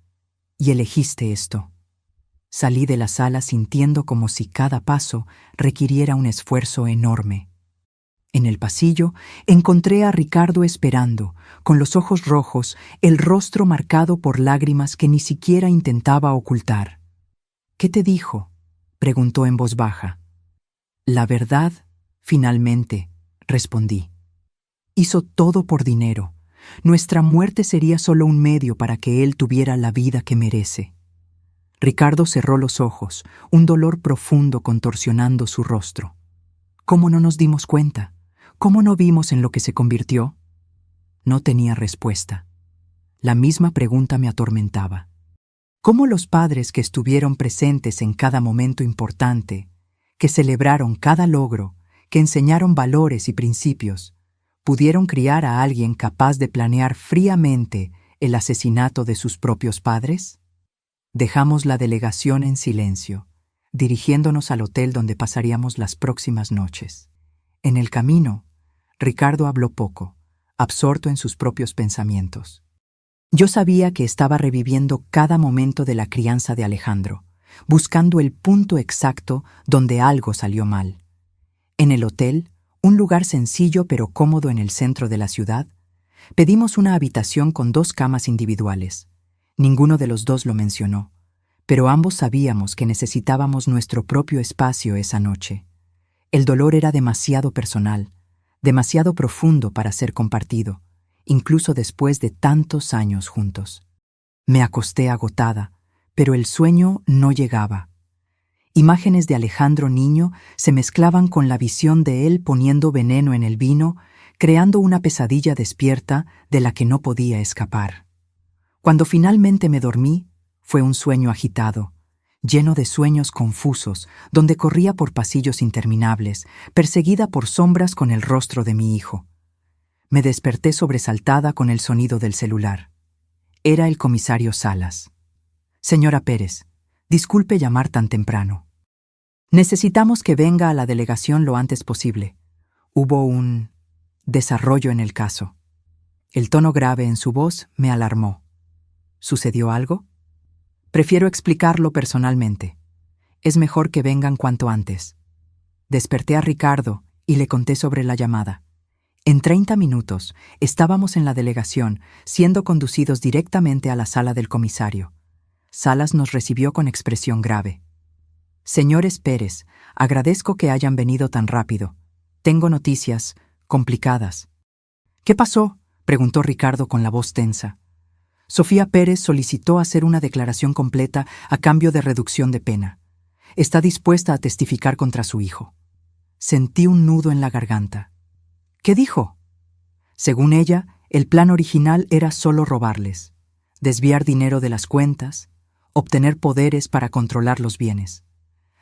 Y elegiste esto. Salí de la sala sintiendo como si cada paso requiriera un esfuerzo enorme. En el pasillo encontré a Ricardo esperando, con los ojos rojos, el rostro marcado por lágrimas que ni siquiera intentaba ocultar. ¿Qué te dijo?, preguntó en voz baja. La verdad, finalmente, respondí. Hizo todo por dinero. Nuestra muerte sería solo un medio para que él tuviera la vida que merece. Ricardo cerró los ojos, un dolor profundo contorsionando su rostro. ¿Cómo no nos dimos cuenta? ¿Cómo no vimos en lo que se convirtió? No tenía respuesta. La misma pregunta me atormentaba. ¿Cómo los padres que estuvieron presentes en cada momento importante, que celebraron cada logro, que enseñaron valores y principios, pudieron criar a alguien capaz de planear fríamente el asesinato de sus propios padres? Dejamos la delegación en silencio, dirigiéndonos al hotel donde pasaríamos las próximas noches. En el camino, Ricardo habló poco, absorto en sus propios pensamientos. Yo sabía que estaba reviviendo cada momento de la crianza de Alejandro, buscando el punto exacto donde algo salió mal. En el hotel, un lugar sencillo pero cómodo en el centro de la ciudad, pedimos una habitación con 2 camas individuales. Ninguno de los dos lo mencionó, pero ambos sabíamos que necesitábamos nuestro propio espacio esa noche. El dolor era demasiado personal, demasiado profundo para ser compartido, incluso después de tantos años juntos. Me acosté agotada, pero el sueño no llegaba. Imágenes de Alejandro niño se mezclaban con la visión de él poniendo veneno en el vino, creando una pesadilla despierta de la que no podía escapar. Cuando finalmente me dormí, fue un sueño agitado, lleno de sueños confusos, donde corría por pasillos interminables, perseguida por sombras con el rostro de mi hijo. Me desperté sobresaltada con el sonido del celular. Era el comisario Salas. Señora Pérez, disculpe llamar tan temprano. Necesitamos que venga a la delegación lo antes posible. Hubo un desarrollo en el caso. El tono grave en su voz me alarmó. ¿Sucedió algo? Prefiero explicarlo personalmente. Es mejor que vengan cuanto antes. Desperté a Ricardo y le conté sobre la llamada. En 30 minutos estábamos en la delegación, siendo conducidos directamente a la sala del comisario. Salas nos recibió con expresión grave. Señores Pérez, agradezco que hayan venido tan rápido. Tengo noticias complicadas. ¿Qué pasó?, preguntó Ricardo con la voz tensa. Sofía Pérez solicitó hacer una declaración completa a cambio de reducción de pena. Está dispuesta a testificar contra su hijo. Sentí un nudo en la garganta. ¿Qué dijo? Según ella, el plan original era solo robarles, desviar dinero de las cuentas, obtener poderes para controlar los bienes.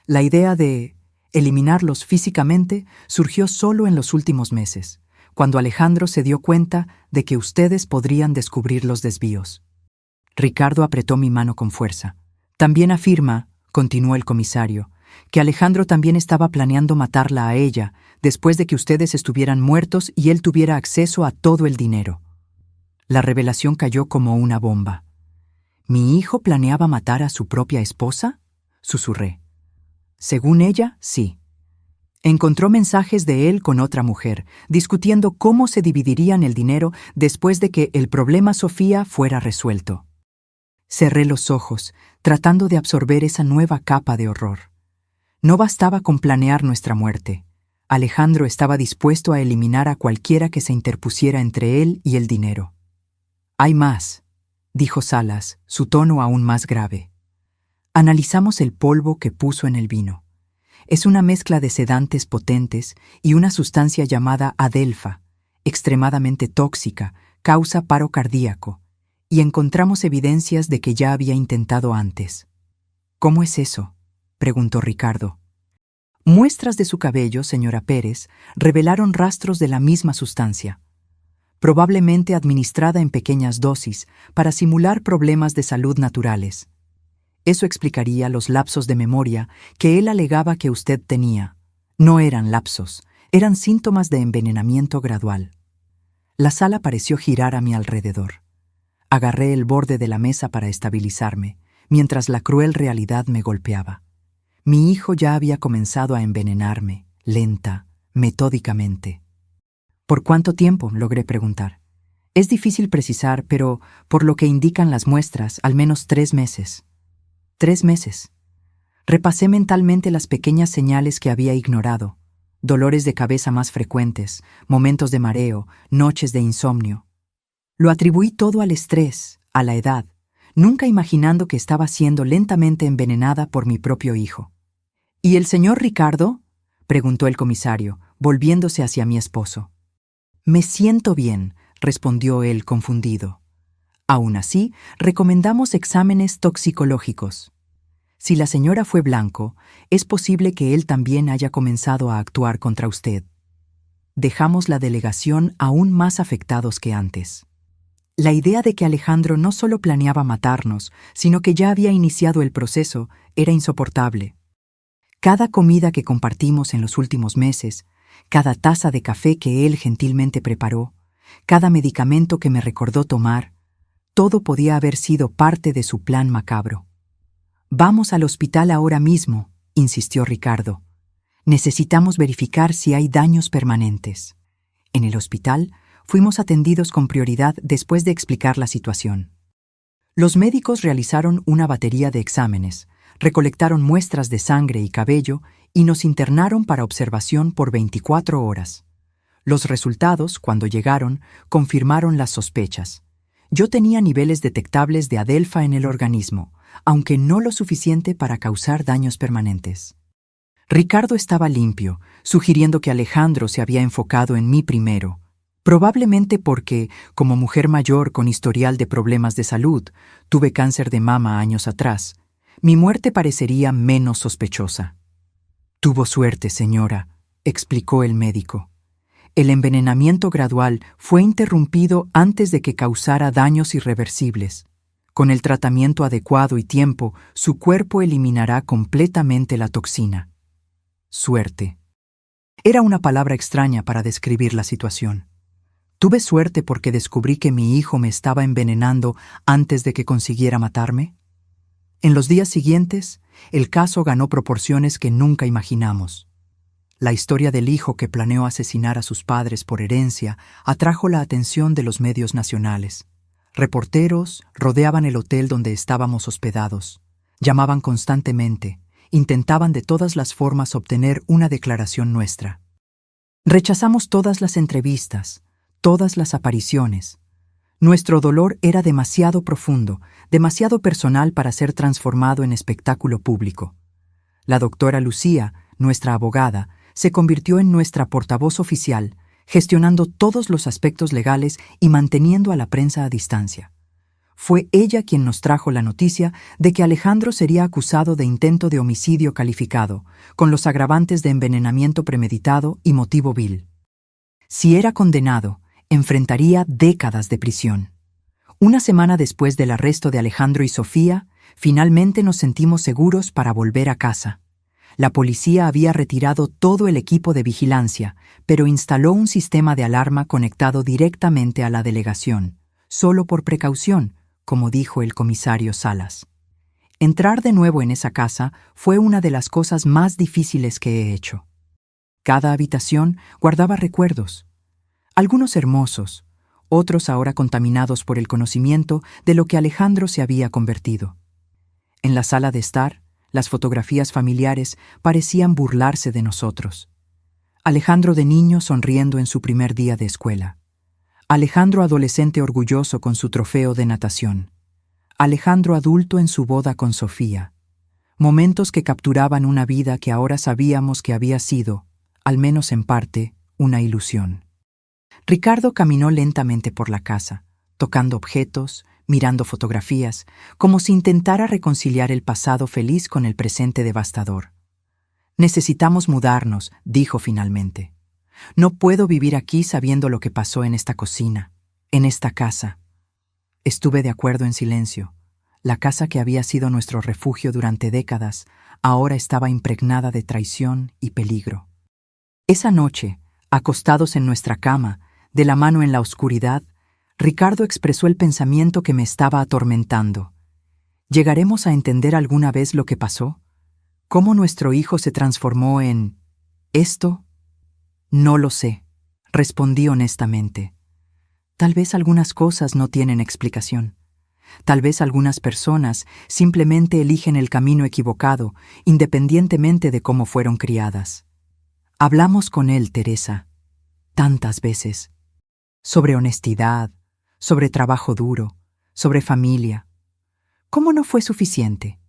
La idea de eliminarlos físicamente surgió solo en los últimos meses, cuando Alejandro se dio cuenta de que ustedes podrían descubrir los desvíos. Ricardo apretó mi mano con fuerza. También afirma, continuó el comisario, que Alejandro también estaba planeando matarla a ella después de que ustedes estuvieran muertos y él tuviera acceso a todo el dinero. La revelación cayó como una bomba. ¿Mi hijo planeaba matar a su propia esposa?, susurré. Según ella, sí. Encontró mensajes de él con otra mujer, discutiendo cómo se dividirían el dinero después de que el problema Sofía fuera resuelto. Cerré los ojos, tratando de absorber esa nueva capa de horror. No bastaba con planear nuestra muerte. Alejandro estaba dispuesto a eliminar a cualquiera que se interpusiera entre él y el dinero. Hay más, dijo Salas, su tono aún más grave. Analizamos el polvo que puso en el vino. Es una mezcla de sedantes potentes y una sustancia llamada adelfa, extremadamente tóxica, causa paro cardíaco, y encontramos evidencias de que ya había intentado antes. ¿Cómo es eso?, preguntó Ricardo. Muestras de su cabello, señora Pérez, revelaron rastros de la misma sustancia, probablemente administrada en pequeñas dosis para simular problemas de salud naturales. Eso explicaría los lapsos de memoria que él alegaba que usted tenía. No eran lapsos, eran síntomas de envenenamiento gradual. La sala pareció girar a mi alrededor. Agarré el borde de la mesa para estabilizarme, mientras la cruel realidad me golpeaba. Mi hijo ya había comenzado a envenenarme, lenta, metódicamente. ¿Por cuánto tiempo?, logré preguntar. Es difícil precisar, pero, por lo que indican las muestras, al menos 3 meses. 3 meses. Repasé mentalmente las pequeñas señales que había ignorado. Dolores de cabeza más frecuentes, momentos de mareo, noches de insomnio. Lo atribuí todo al estrés, a la edad, nunca imaginando que estaba siendo lentamente envenenada por mi propio hijo. ¿Y el señor Ricardo?, preguntó el comisario, volviéndose hacia mi esposo. Me siento bien, respondió él confundido. Aún así, recomendamos exámenes toxicológicos. Si la señora fue blanco, es posible que él también haya comenzado a actuar contra usted. Dejamos la delegación aún más afectados que antes. La idea de que Alejandro no solo planeaba matarnos, sino que ya había iniciado el proceso, era insoportable. Cada comida que compartimos en los últimos meses, cada taza de café que él gentilmente preparó, cada medicamento que me recordó tomar, todo podía haber sido parte de su plan macabro. Vamos al hospital ahora mismo, insistió Ricardo. Necesitamos verificar si hay daños permanentes. En el hospital, fuimos atendidos con prioridad después de explicar la situación. Los médicos realizaron una batería de exámenes, recolectaron muestras de sangre y cabello y nos internaron para observación por 24 horas. Los resultados, cuando llegaron, confirmaron las sospechas. Yo tenía niveles detectables de adelfa en el organismo, aunque no lo suficiente para causar daños permanentes. Ricardo estaba limpio, sugiriendo que Alejandro se había enfocado en mí primero, probablemente porque, como mujer mayor con historial de problemas de salud, tuve cáncer de mama años atrás, mi muerte parecería menos sospechosa. Tuvo suerte, señora, explicó el médico. El envenenamiento gradual fue interrumpido antes de que causara daños irreversibles. Con el tratamiento adecuado y tiempo, su cuerpo eliminará completamente la toxina. Suerte. Era una palabra extraña para describir la situación. ¿Tuve suerte porque descubrí que mi hijo me estaba envenenando antes de que consiguiera matarme? En los días siguientes, el caso ganó proporciones que nunca imaginamos. La historia del hijo que planeó asesinar a sus padres por herencia atrajo la atención de los medios nacionales. Reporteros rodeaban el hotel donde estábamos hospedados. Llamaban constantemente. Intentaban de todas las formas obtener una declaración nuestra. Rechazamos todas las entrevistas, todas las apariciones. Nuestro dolor era demasiado profundo, demasiado personal para ser transformado en espectáculo público. La doctora Lucía, nuestra abogada, se convirtió en nuestra portavoz oficial, gestionando todos los aspectos legales y manteniendo a la prensa a distancia. Fue ella quien nos trajo la noticia de que Alejandro sería acusado de intento de homicidio calificado, con los agravantes de envenenamiento premeditado y motivo vil. Si era condenado, enfrentaría décadas de prisión. Una semana después del arresto de Alejandro y Sofía, finalmente nos sentimos seguros para volver a casa. La policía había retirado todo el equipo de vigilancia, pero instaló un sistema de alarma conectado directamente a la delegación, solo por precaución, como dijo el comisario Salas. Entrar de nuevo en esa casa fue una de las cosas más difíciles que he hecho. Cada habitación guardaba recuerdos, algunos hermosos, otros ahora contaminados por el conocimiento de lo que Alejandro se había convertido. En la sala de estar, las fotografías familiares parecían burlarse de nosotros. Alejandro de niño sonriendo en su primer día de escuela. Alejandro adolescente orgulloso con su trofeo de natación. Alejandro adulto en su boda con Sofía. Momentos que capturaban una vida que ahora sabíamos que había sido, al menos en parte, una ilusión. Ricardo caminó lentamente por la casa, tocando objetos, mirando fotografías, como si intentara reconciliar el pasado feliz con el presente devastador. «Necesitamos mudarnos», dijo finalmente. «No puedo vivir aquí sabiendo lo que pasó en esta cocina, en esta casa». Estuve de acuerdo en silencio. La casa que había sido nuestro refugio durante décadas, ahora estaba impregnada de traición y peligro. Esa noche, acostados en nuestra cama, de la mano en la oscuridad, Ricardo expresó el pensamiento que me estaba atormentando. ¿Llegaremos a entender alguna vez lo que pasó? ¿Cómo nuestro hijo se transformó en esto? No lo sé, respondí honestamente. Tal vez algunas cosas no tienen explicación. Tal vez algunas personas simplemente eligen el camino equivocado, independientemente de cómo fueron criadas. Hablamos con él, Teresa, tantas veces, sobre honestidad, sobre trabajo duro, sobre familia. ¿Cómo no fue suficiente?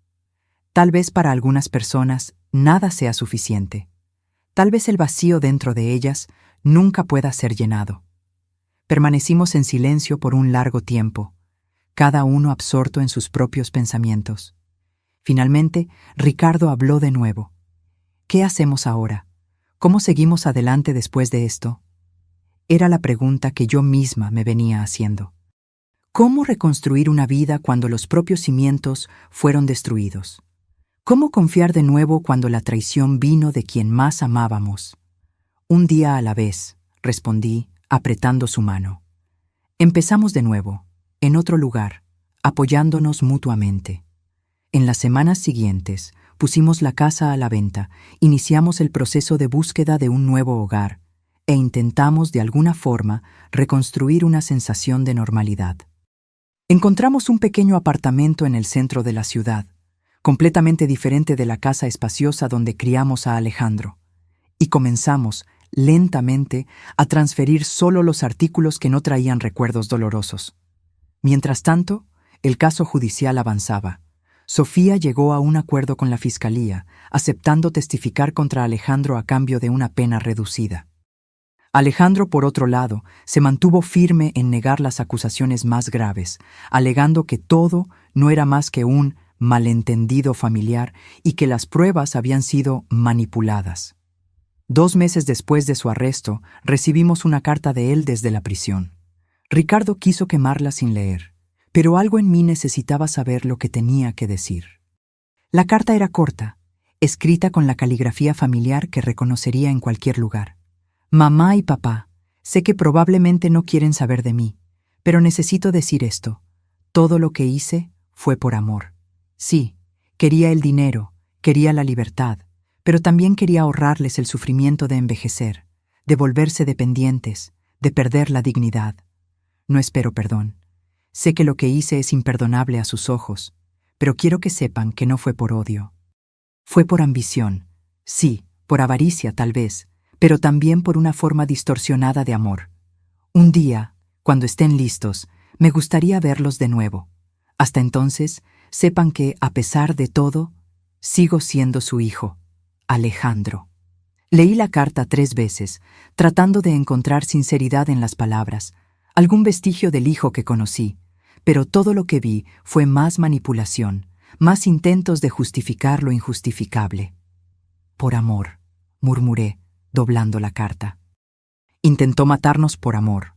Tal vez para algunas personas nada sea suficiente. Tal vez el vacío dentro de ellas nunca pueda ser llenado. Permanecimos en silencio por un largo tiempo, cada uno absorto en sus propios pensamientos. Finalmente, Ricardo habló de nuevo. ¿Qué hacemos ahora? ¿Cómo seguimos adelante después de esto? Era la pregunta que yo misma me venía haciendo. ¿Cómo reconstruir una vida cuando los propios cimientos fueron destruidos? ¿Cómo confiar de nuevo cuando la traición vino de quien más amábamos? Un día a la vez, respondí, apretando su mano. Empezamos de nuevo, en otro lugar, apoyándonos mutuamente. En las semanas siguientes, pusimos la casa a la venta, iniciamos el proceso de búsqueda de un nuevo hogar e intentamos de alguna forma reconstruir una sensación de normalidad. Encontramos un pequeño apartamento en el centro de la ciudad, completamente diferente de la casa espaciosa donde criamos a Alejandro, y comenzamos, lentamente, a transferir solo los artículos que no traían recuerdos dolorosos. Mientras tanto, el caso judicial avanzaba. Sofía llegó a un acuerdo con la fiscalía, aceptando testificar contra Alejandro a cambio de una pena reducida. Alejandro, por otro lado, se mantuvo firme en negar las acusaciones más graves, alegando que todo no era más que un malentendido familiar y que las pruebas habían sido manipuladas. 2 meses después de su arresto, recibimos una carta de él desde la prisión. Ricardo quiso quemarla sin leer, pero algo en mí necesitaba saber lo que tenía que decir. La carta era corta, escrita con la caligrafía familiar que reconocería en cualquier lugar. Mamá y papá, sé que probablemente no quieren saber de mí, pero necesito decir esto. Todo lo que hice fue por amor. Sí, quería el dinero, quería la libertad, pero también quería ahorrarles el sufrimiento de envejecer, de volverse dependientes, de perder la dignidad. No espero perdón. Sé que lo que hice es imperdonable a sus ojos, pero quiero que sepan que no fue por odio. Fue por ambición, sí, por avaricia tal vez, pero también por una forma distorsionada de amor. Un día, cuando estén listos, me gustaría verlos de nuevo. Hasta entonces, sepan que, a pesar de todo, sigo siendo su hijo, Alejandro. Leí la carta 3 veces, tratando de encontrar sinceridad en las palabras, algún vestigio del hijo que conocí, pero todo lo que vi fue más manipulación, más intentos de justificar lo injustificable. Por amor, murmuré, doblando la carta. Intentó matarnos por amor.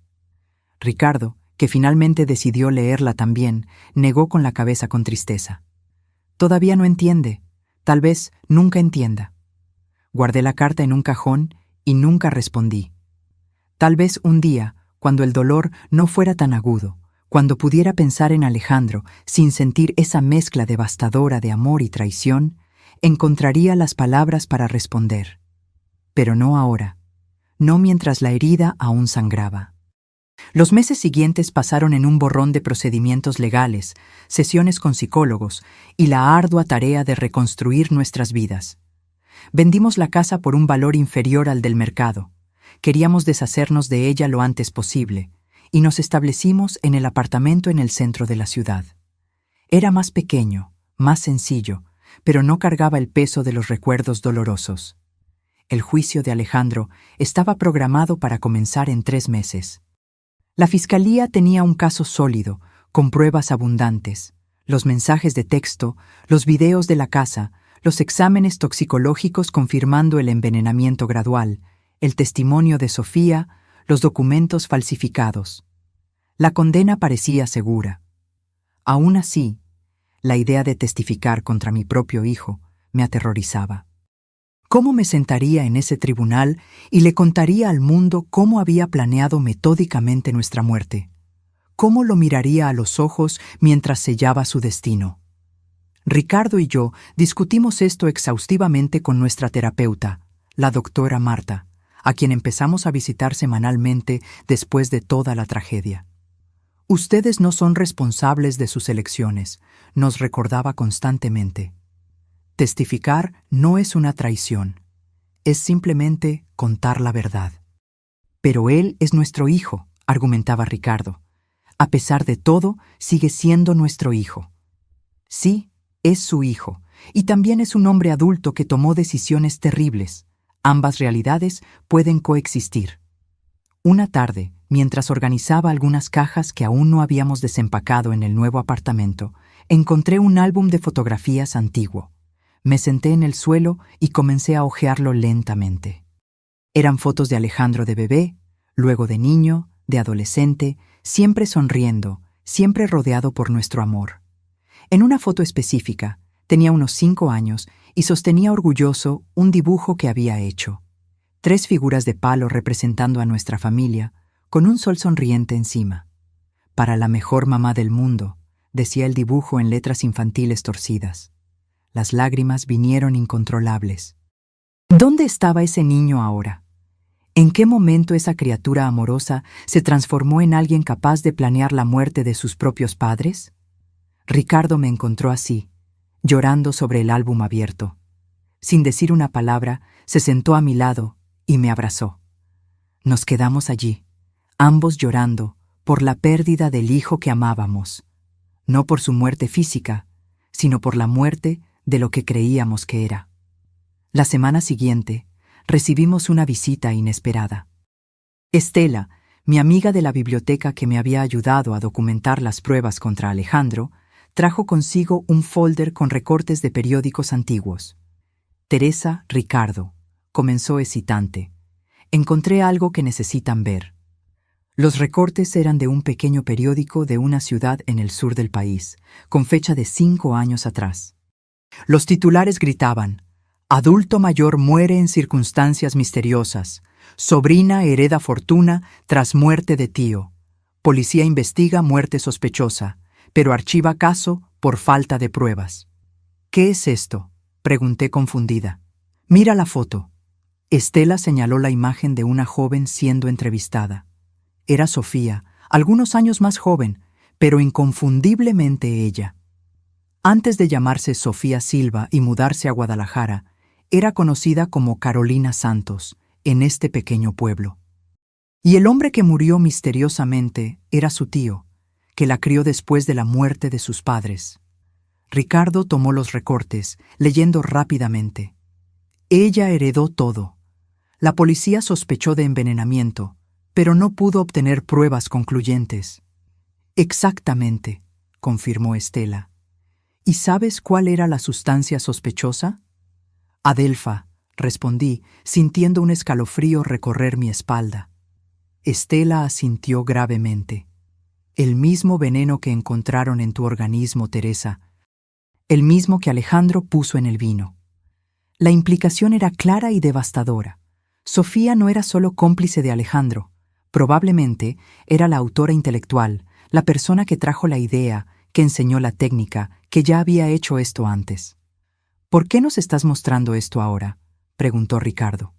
Ricardo, que finalmente decidió leerla también, negó con la cabeza con tristeza. Todavía no entiende, tal vez nunca entienda. Guardé la carta en un cajón y nunca respondí. Tal vez un día, cuando el dolor no fuera tan agudo, cuando pudiera pensar en Alejandro sin sentir esa mezcla devastadora de amor y traición, encontraría las palabras para responder. Pero no ahora, no mientras la herida aún sangraba. Los meses siguientes pasaron en un borrón de procedimientos legales, sesiones con psicólogos y la ardua tarea de reconstruir nuestras vidas. Vendimos la casa por un valor inferior al del mercado. Queríamos deshacernos de ella lo antes posible, y nos establecimos en el apartamento en el centro de la ciudad. Era más pequeño, más sencillo, pero no cargaba el peso de los recuerdos dolorosos. El juicio de Alejandro estaba programado para comenzar en 3 meses. La fiscalía tenía un caso sólido, con pruebas abundantes, los mensajes de texto, los videos de la casa, los exámenes toxicológicos confirmando el envenenamiento gradual, el testimonio de Sofía, los documentos falsificados. La condena parecía segura. Aún así, la idea de testificar contra mi propio hijo me aterrorizaba. ¿Cómo me sentaría en ese tribunal y le contaría al mundo cómo había planeado metódicamente nuestra muerte? ¿Cómo lo miraría a los ojos mientras sellaba su destino? Ricardo y yo discutimos esto exhaustivamente con nuestra terapeuta, la doctora Marta, a quien empezamos a visitar semanalmente después de toda la tragedia. Ustedes no son responsables de sus elecciones, nos recordaba constantemente. Testificar no es una traición, es simplemente contar la verdad. Pero él es nuestro hijo, argumentaba Ricardo. A pesar de todo, sigue siendo nuestro hijo. Sí, es su hijo, y también es un hombre adulto que tomó decisiones terribles. Ambas realidades pueden coexistir. Una tarde, mientras organizaba algunas cajas que aún no habíamos desempacado en el nuevo apartamento, encontré un álbum de fotografías antiguo. Me senté en el suelo y comencé a hojearlo lentamente. Eran fotos de Alejandro de bebé, luego de niño, de adolescente, siempre sonriendo, siempre rodeado por nuestro amor. En una foto específica, tenía unos 5 años y sostenía orgulloso un dibujo que había hecho. 3 figuras de palo representando a nuestra familia, con un sol sonriente encima. Para la mejor mamá del mundo, decía el dibujo en letras infantiles torcidas. Las lágrimas vinieron incontrolables. ¿Dónde estaba ese niño ahora? ¿En qué momento esa criatura amorosa se transformó en alguien capaz de planear la muerte de sus propios padres? Ricardo me encontró así, llorando sobre el álbum abierto. Sin decir una palabra, se sentó a mi lado y me abrazó. Nos quedamos allí, ambos llorando por la pérdida del hijo que amábamos, no por su muerte física, sino por la muerte de lo que creíamos que era. La semana siguiente, recibimos una visita inesperada. Estela, mi amiga de la biblioteca que me había ayudado a documentar las pruebas contra Alejandro, trajo consigo un folder con recortes de periódicos antiguos. Teresa, Ricardo, comenzó excitante. Encontré algo que necesitan ver. Los recortes eran de un pequeño periódico de una ciudad en el sur del país, con fecha de 5 años atrás. Los titulares gritaban: adulto mayor muere en circunstancias misteriosas. Sobrina hereda fortuna tras muerte de tío. Policía investiga muerte sospechosa, pero archiva caso por falta de pruebas. ¿Qué es esto?, pregunté confundida. Mira la foto. Estela señaló la imagen de una joven siendo entrevistada. Era Sofía, algunos años más joven, pero inconfundiblemente ella. Antes de llamarse Sofía Silva y mudarse a Guadalajara, era conocida como Carolina Santos, en este pequeño pueblo. Y el hombre que murió misteriosamente era su tío, que la crió después de la muerte de sus padres. Ricardo tomó los recortes, leyendo rápidamente. Ella heredó todo. La policía sospechó de envenenamiento, pero no pudo obtener pruebas concluyentes. Exactamente, confirmó Estela. ¿Y sabes cuál era la sustancia sospechosa? Adelfa, respondí, sintiendo un escalofrío recorrer mi espalda. Estela asintió gravemente. El mismo veneno que encontraron en tu organismo, Teresa. El mismo que Alejandro puso en el vino. La implicación era clara y devastadora. Sofía no era solo cómplice de Alejandro. Probablemente era la autora intelectual, la persona que trajo la idea, que enseñó la técnica, que ya había hecho esto antes. ¿Por qué nos estás mostrando esto ahora?, preguntó Ricardo.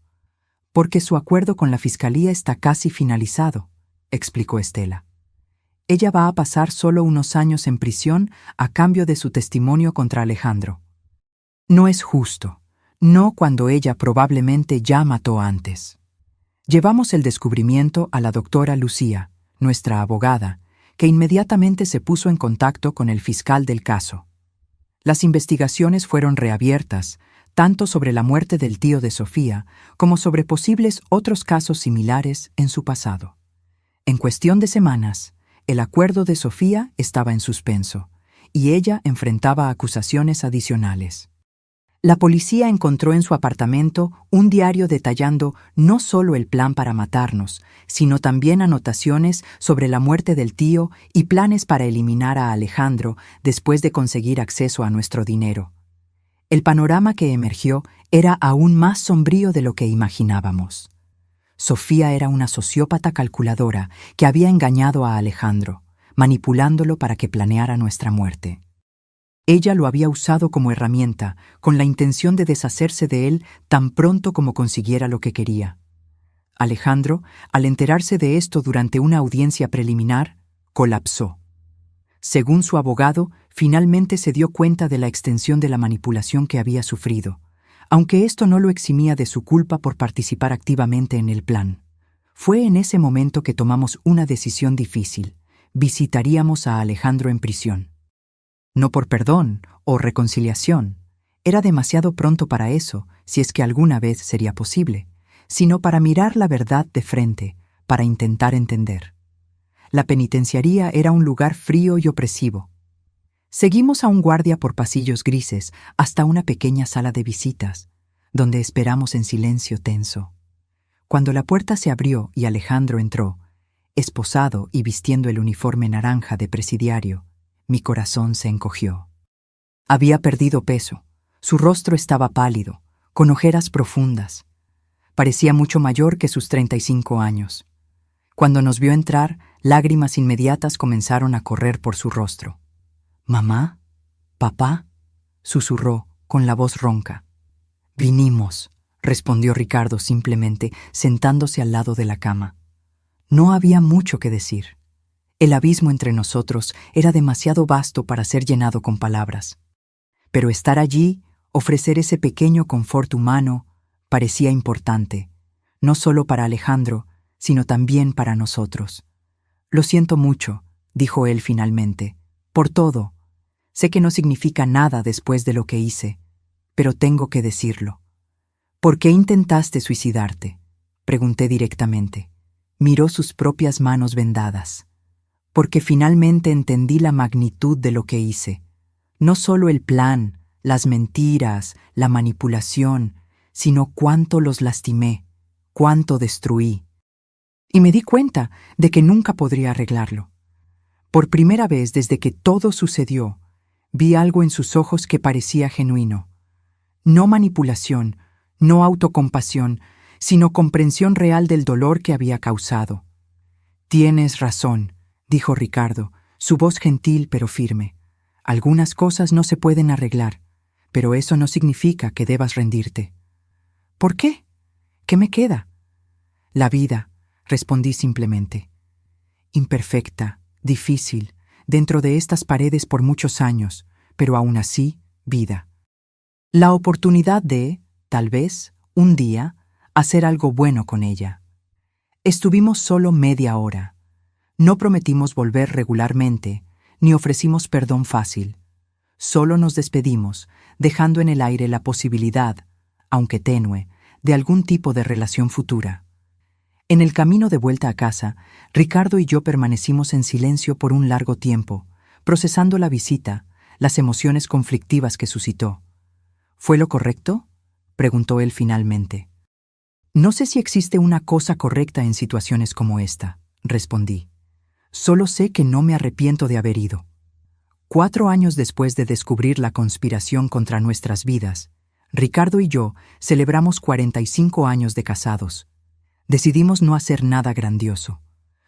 Porque su acuerdo con la fiscalía está casi finalizado, explicó Estela. Ella va a pasar solo unos años en prisión a cambio de su testimonio contra Alejandro. No es justo, no cuando ella probablemente ya mató antes. Llevamos el descubrimiento a la doctora Lucía, nuestra abogada, que inmediatamente se puso en contacto con el fiscal del caso. Las investigaciones fueron reabiertas, tanto sobre la muerte del tío de Sofía como sobre posibles otros casos similares en su pasado. En cuestión de semanas, el acuerdo de Sofía estaba en suspenso, y ella enfrentaba acusaciones adicionales. La policía encontró en su apartamento un diario detallando no solo el plan para matarnos, sino también anotaciones sobre la muerte del tío y planes para eliminar a Alejandro después de conseguir acceso a nuestro dinero. El panorama que emergió era aún más sombrío de lo que imaginábamos. Sofía era una sociópata calculadora que había engañado a Alejandro, manipulándolo para que planeara nuestra muerte. Ella lo había usado como herramienta, con la intención de deshacerse de él tan pronto como consiguiera lo que quería. Alejandro, al enterarse de esto durante una audiencia preliminar, colapsó. Según su abogado, finalmente se dio cuenta de la extensión de la manipulación que había sufrido, aunque esto no lo eximía de su culpa por participar activamente en el plan. Fue en ese momento que tomamos una decisión difícil. Visitaríamos a Alejandro en prisión. No por perdón o reconciliación, era demasiado pronto para eso, si es que alguna vez sería posible, sino para mirar la verdad de frente, para intentar entender. La penitenciaría era un lugar frío y opresivo. Seguimos a un guardia por pasillos grises hasta una pequeña sala de visitas, donde esperamos en silencio tenso. Cuando la puerta se abrió y Alejandro entró, esposado y vistiendo el uniforme naranja de presidiario, mi corazón se encogió. Había perdido peso, su rostro estaba pálido, con ojeras profundas. Parecía mucho mayor que sus 35 años. Cuando nos vio entrar, lágrimas inmediatas comenzaron a correr por su rostro. «¿Mamá? ¿Papá?», susurró con la voz ronca. «Vinimos», respondió Ricardo simplemente, sentándose al lado de la cama. No había mucho que decir. El abismo entre nosotros era demasiado vasto para ser llenado con palabras. Pero estar allí, ofrecer ese pequeño confort humano, parecía importante, no solo para Alejandro, sino también para nosotros. Lo siento mucho, dijo él finalmente, por todo. Sé que no significa nada después de lo que hice, pero tengo que decirlo. ¿Por qué intentaste suicidarte?, pregunté directamente. Miró sus propias manos vendadas. Porque finalmente entendí la magnitud de lo que hice. No solo el plan, las mentiras, la manipulación, sino cuánto los lastimé, cuánto destruí. Y me di cuenta de que nunca podría arreglarlo. Por primera vez desde que todo sucedió, vi algo en sus ojos que parecía genuino. No manipulación, no autocompasión, sino comprensión real del dolor que había causado. Tienes razón, dijo Ricardo, su voz gentil pero firme. Algunas cosas no se pueden arreglar, pero eso no significa que debas rendirte. ¿Por qué? ¿Qué me queda? La vida, respondí simplemente. Imperfecta, difícil, dentro de estas paredes por muchos años, pero aún así, vida. La oportunidad de, tal vez, un día, hacer algo bueno con ella. Estuvimos solo media hora. No prometimos volver regularmente, ni ofrecimos perdón fácil. Solo nos despedimos, dejando en el aire la posibilidad, aunque tenue, de algún tipo de relación futura. En el camino de vuelta a casa, Ricardo y yo permanecimos en silencio por un largo tiempo, procesando la visita, las emociones conflictivas que suscitó. ¿Fue lo correcto?, preguntó él finalmente. No sé si existe una cosa correcta en situaciones como esta, respondí. Solo sé que no me arrepiento de haber ido. 4 años después de descubrir la conspiración contra nuestras vidas, Ricardo y yo celebramos 45 años de casados. Decidimos no hacer nada grandioso.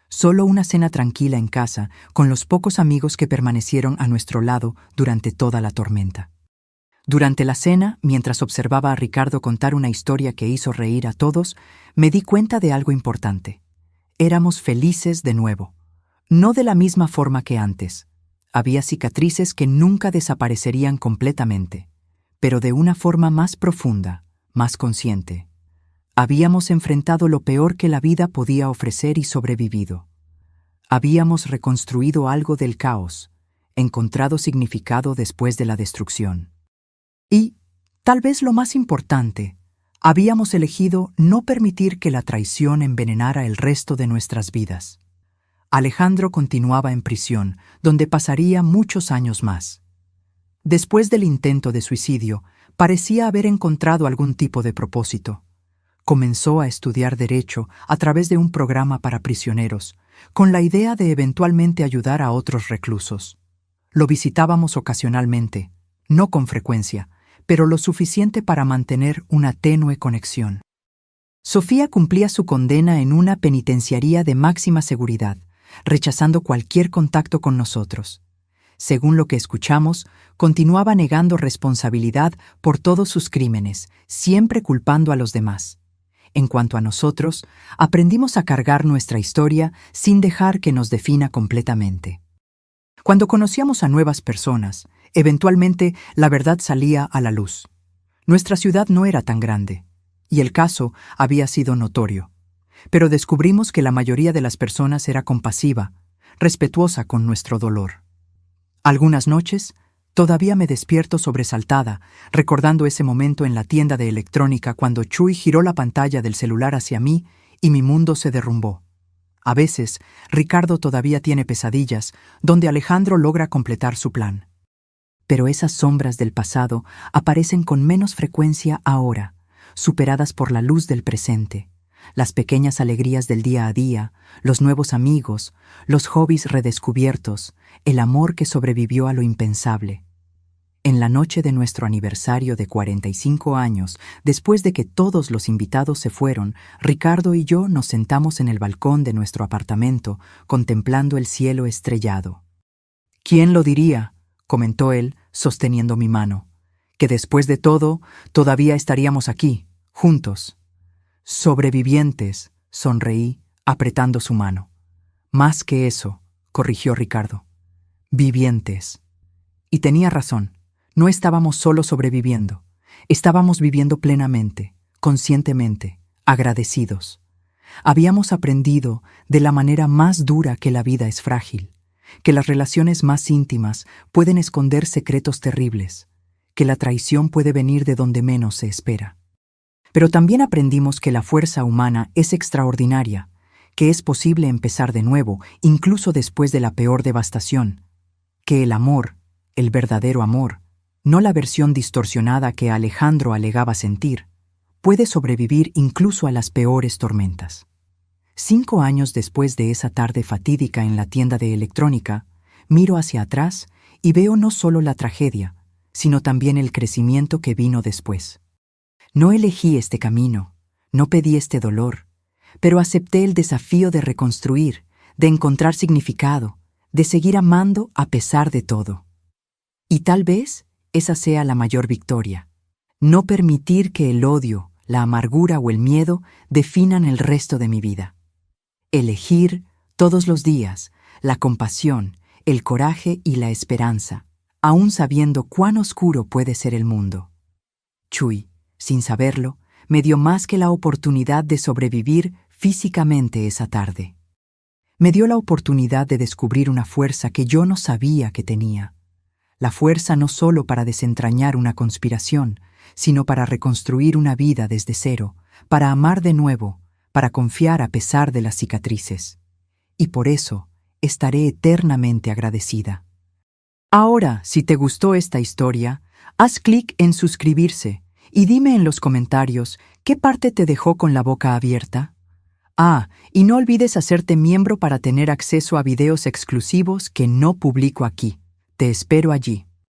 Solo una cena tranquila en casa con los pocos amigos que permanecieron a nuestro lado durante toda la tormenta. Durante la cena, mientras observaba a Ricardo contar una historia que hizo reír a todos, me di cuenta de algo importante. Éramos felices de nuevo. No de la misma forma que antes. Había cicatrices que nunca desaparecerían completamente, pero de una forma más profunda, más consciente. Habíamos enfrentado lo peor que la vida podía ofrecer y sobrevivido. Habíamos reconstruido algo del caos, encontrado significado después de la destrucción. Y, tal vez lo más importante, habíamos elegido no permitir que la traición envenenara el resto de nuestras vidas. Alejandro continuaba en prisión, donde pasaría muchos años más. Después del intento de suicidio, parecía haber encontrado algún tipo de propósito. Comenzó a estudiar Derecho a través de un programa para prisioneros, con la idea de eventualmente ayudar a otros reclusos. Lo visitábamos ocasionalmente, no con frecuencia, pero lo suficiente para mantener una tenue conexión. Sofía cumplía su condena en una penitenciaría de máxima seguridad, rechazando cualquier contacto con nosotros. Según lo que escuchamos, continuaba negando responsabilidad por todos sus crímenes, siempre culpando a los demás. En cuanto a nosotros, aprendimos a cargar nuestra historia sin dejar que nos defina completamente. Cuando conocíamos a nuevas personas, eventualmente la verdad salía a la luz. Nuestra ciudad no era tan grande, y el caso había sido notorio. Pero descubrimos que la mayoría de las personas era compasiva, respetuosa con nuestro dolor. Algunas noches, todavía me despierto sobresaltada, recordando ese momento en la tienda de electrónica cuando Chuy giró la pantalla del celular hacia mí y mi mundo se derrumbó. A veces, Ricardo todavía tiene pesadillas, donde Alejandro logra completar su plan. Pero esas sombras del pasado aparecen con menos frecuencia ahora, superadas por la luz del presente. Las pequeñas alegrías del día a día, los nuevos amigos, los hobbies redescubiertos, el amor que sobrevivió a lo impensable. En la noche de nuestro aniversario de 45 años, después de que todos los invitados se fueron, Ricardo y yo nos sentamos en el balcón de nuestro apartamento, contemplando el cielo estrellado. «¿Quién lo diría?», comentó él, sosteniendo mi mano, «que después de todo, todavía estaríamos aquí, Juntos. Sobrevivientes, sonreí, apretando su mano. Más que eso, corrigió Ricardo. Vivientes. Y tenía razón. No estábamos solo sobreviviendo. Estábamos viviendo plenamente, conscientemente, agradecidos. Habíamos aprendido de la manera más dura que la vida es frágil, que las relaciones más íntimas pueden esconder secretos terribles, que la traición puede venir de donde menos se espera. Pero también aprendimos que la fuerza humana es extraordinaria, que es posible empezar de nuevo, incluso después de la peor devastación, que el amor, el verdadero amor, no la versión distorsionada que Alejandro alegaba sentir, puede sobrevivir incluso a las peores tormentas. 5 años después de esa tarde fatídica en la tienda de electrónica, miro hacia atrás y veo no solo la tragedia, sino también el crecimiento que vino después. No elegí este camino, no pedí este dolor, pero acepté el desafío de reconstruir, de encontrar significado, de seguir amando a pesar de todo. Y tal vez esa sea la mayor victoria. No permitir que el odio, la amargura o el miedo definan el resto de mi vida. Elegir todos los días la compasión, el coraje y la esperanza, aún sabiendo cuán oscuro puede ser el mundo. Chuy, sin saberlo, me dio más que la oportunidad de sobrevivir físicamente esa tarde. Me dio la oportunidad de descubrir una fuerza que yo no sabía que tenía. La fuerza no solo para desentrañar una conspiración, sino para reconstruir una vida desde cero, para amar de nuevo, para confiar a pesar de las cicatrices. Y por eso estaré eternamente agradecida. Ahora, si te gustó esta historia, haz clic en suscribirse y dime en los comentarios qué parte te dejó con la boca abierta. Y no olvides hacerte miembro para tener acceso a videos exclusivos que no publico aquí. Te espero allí.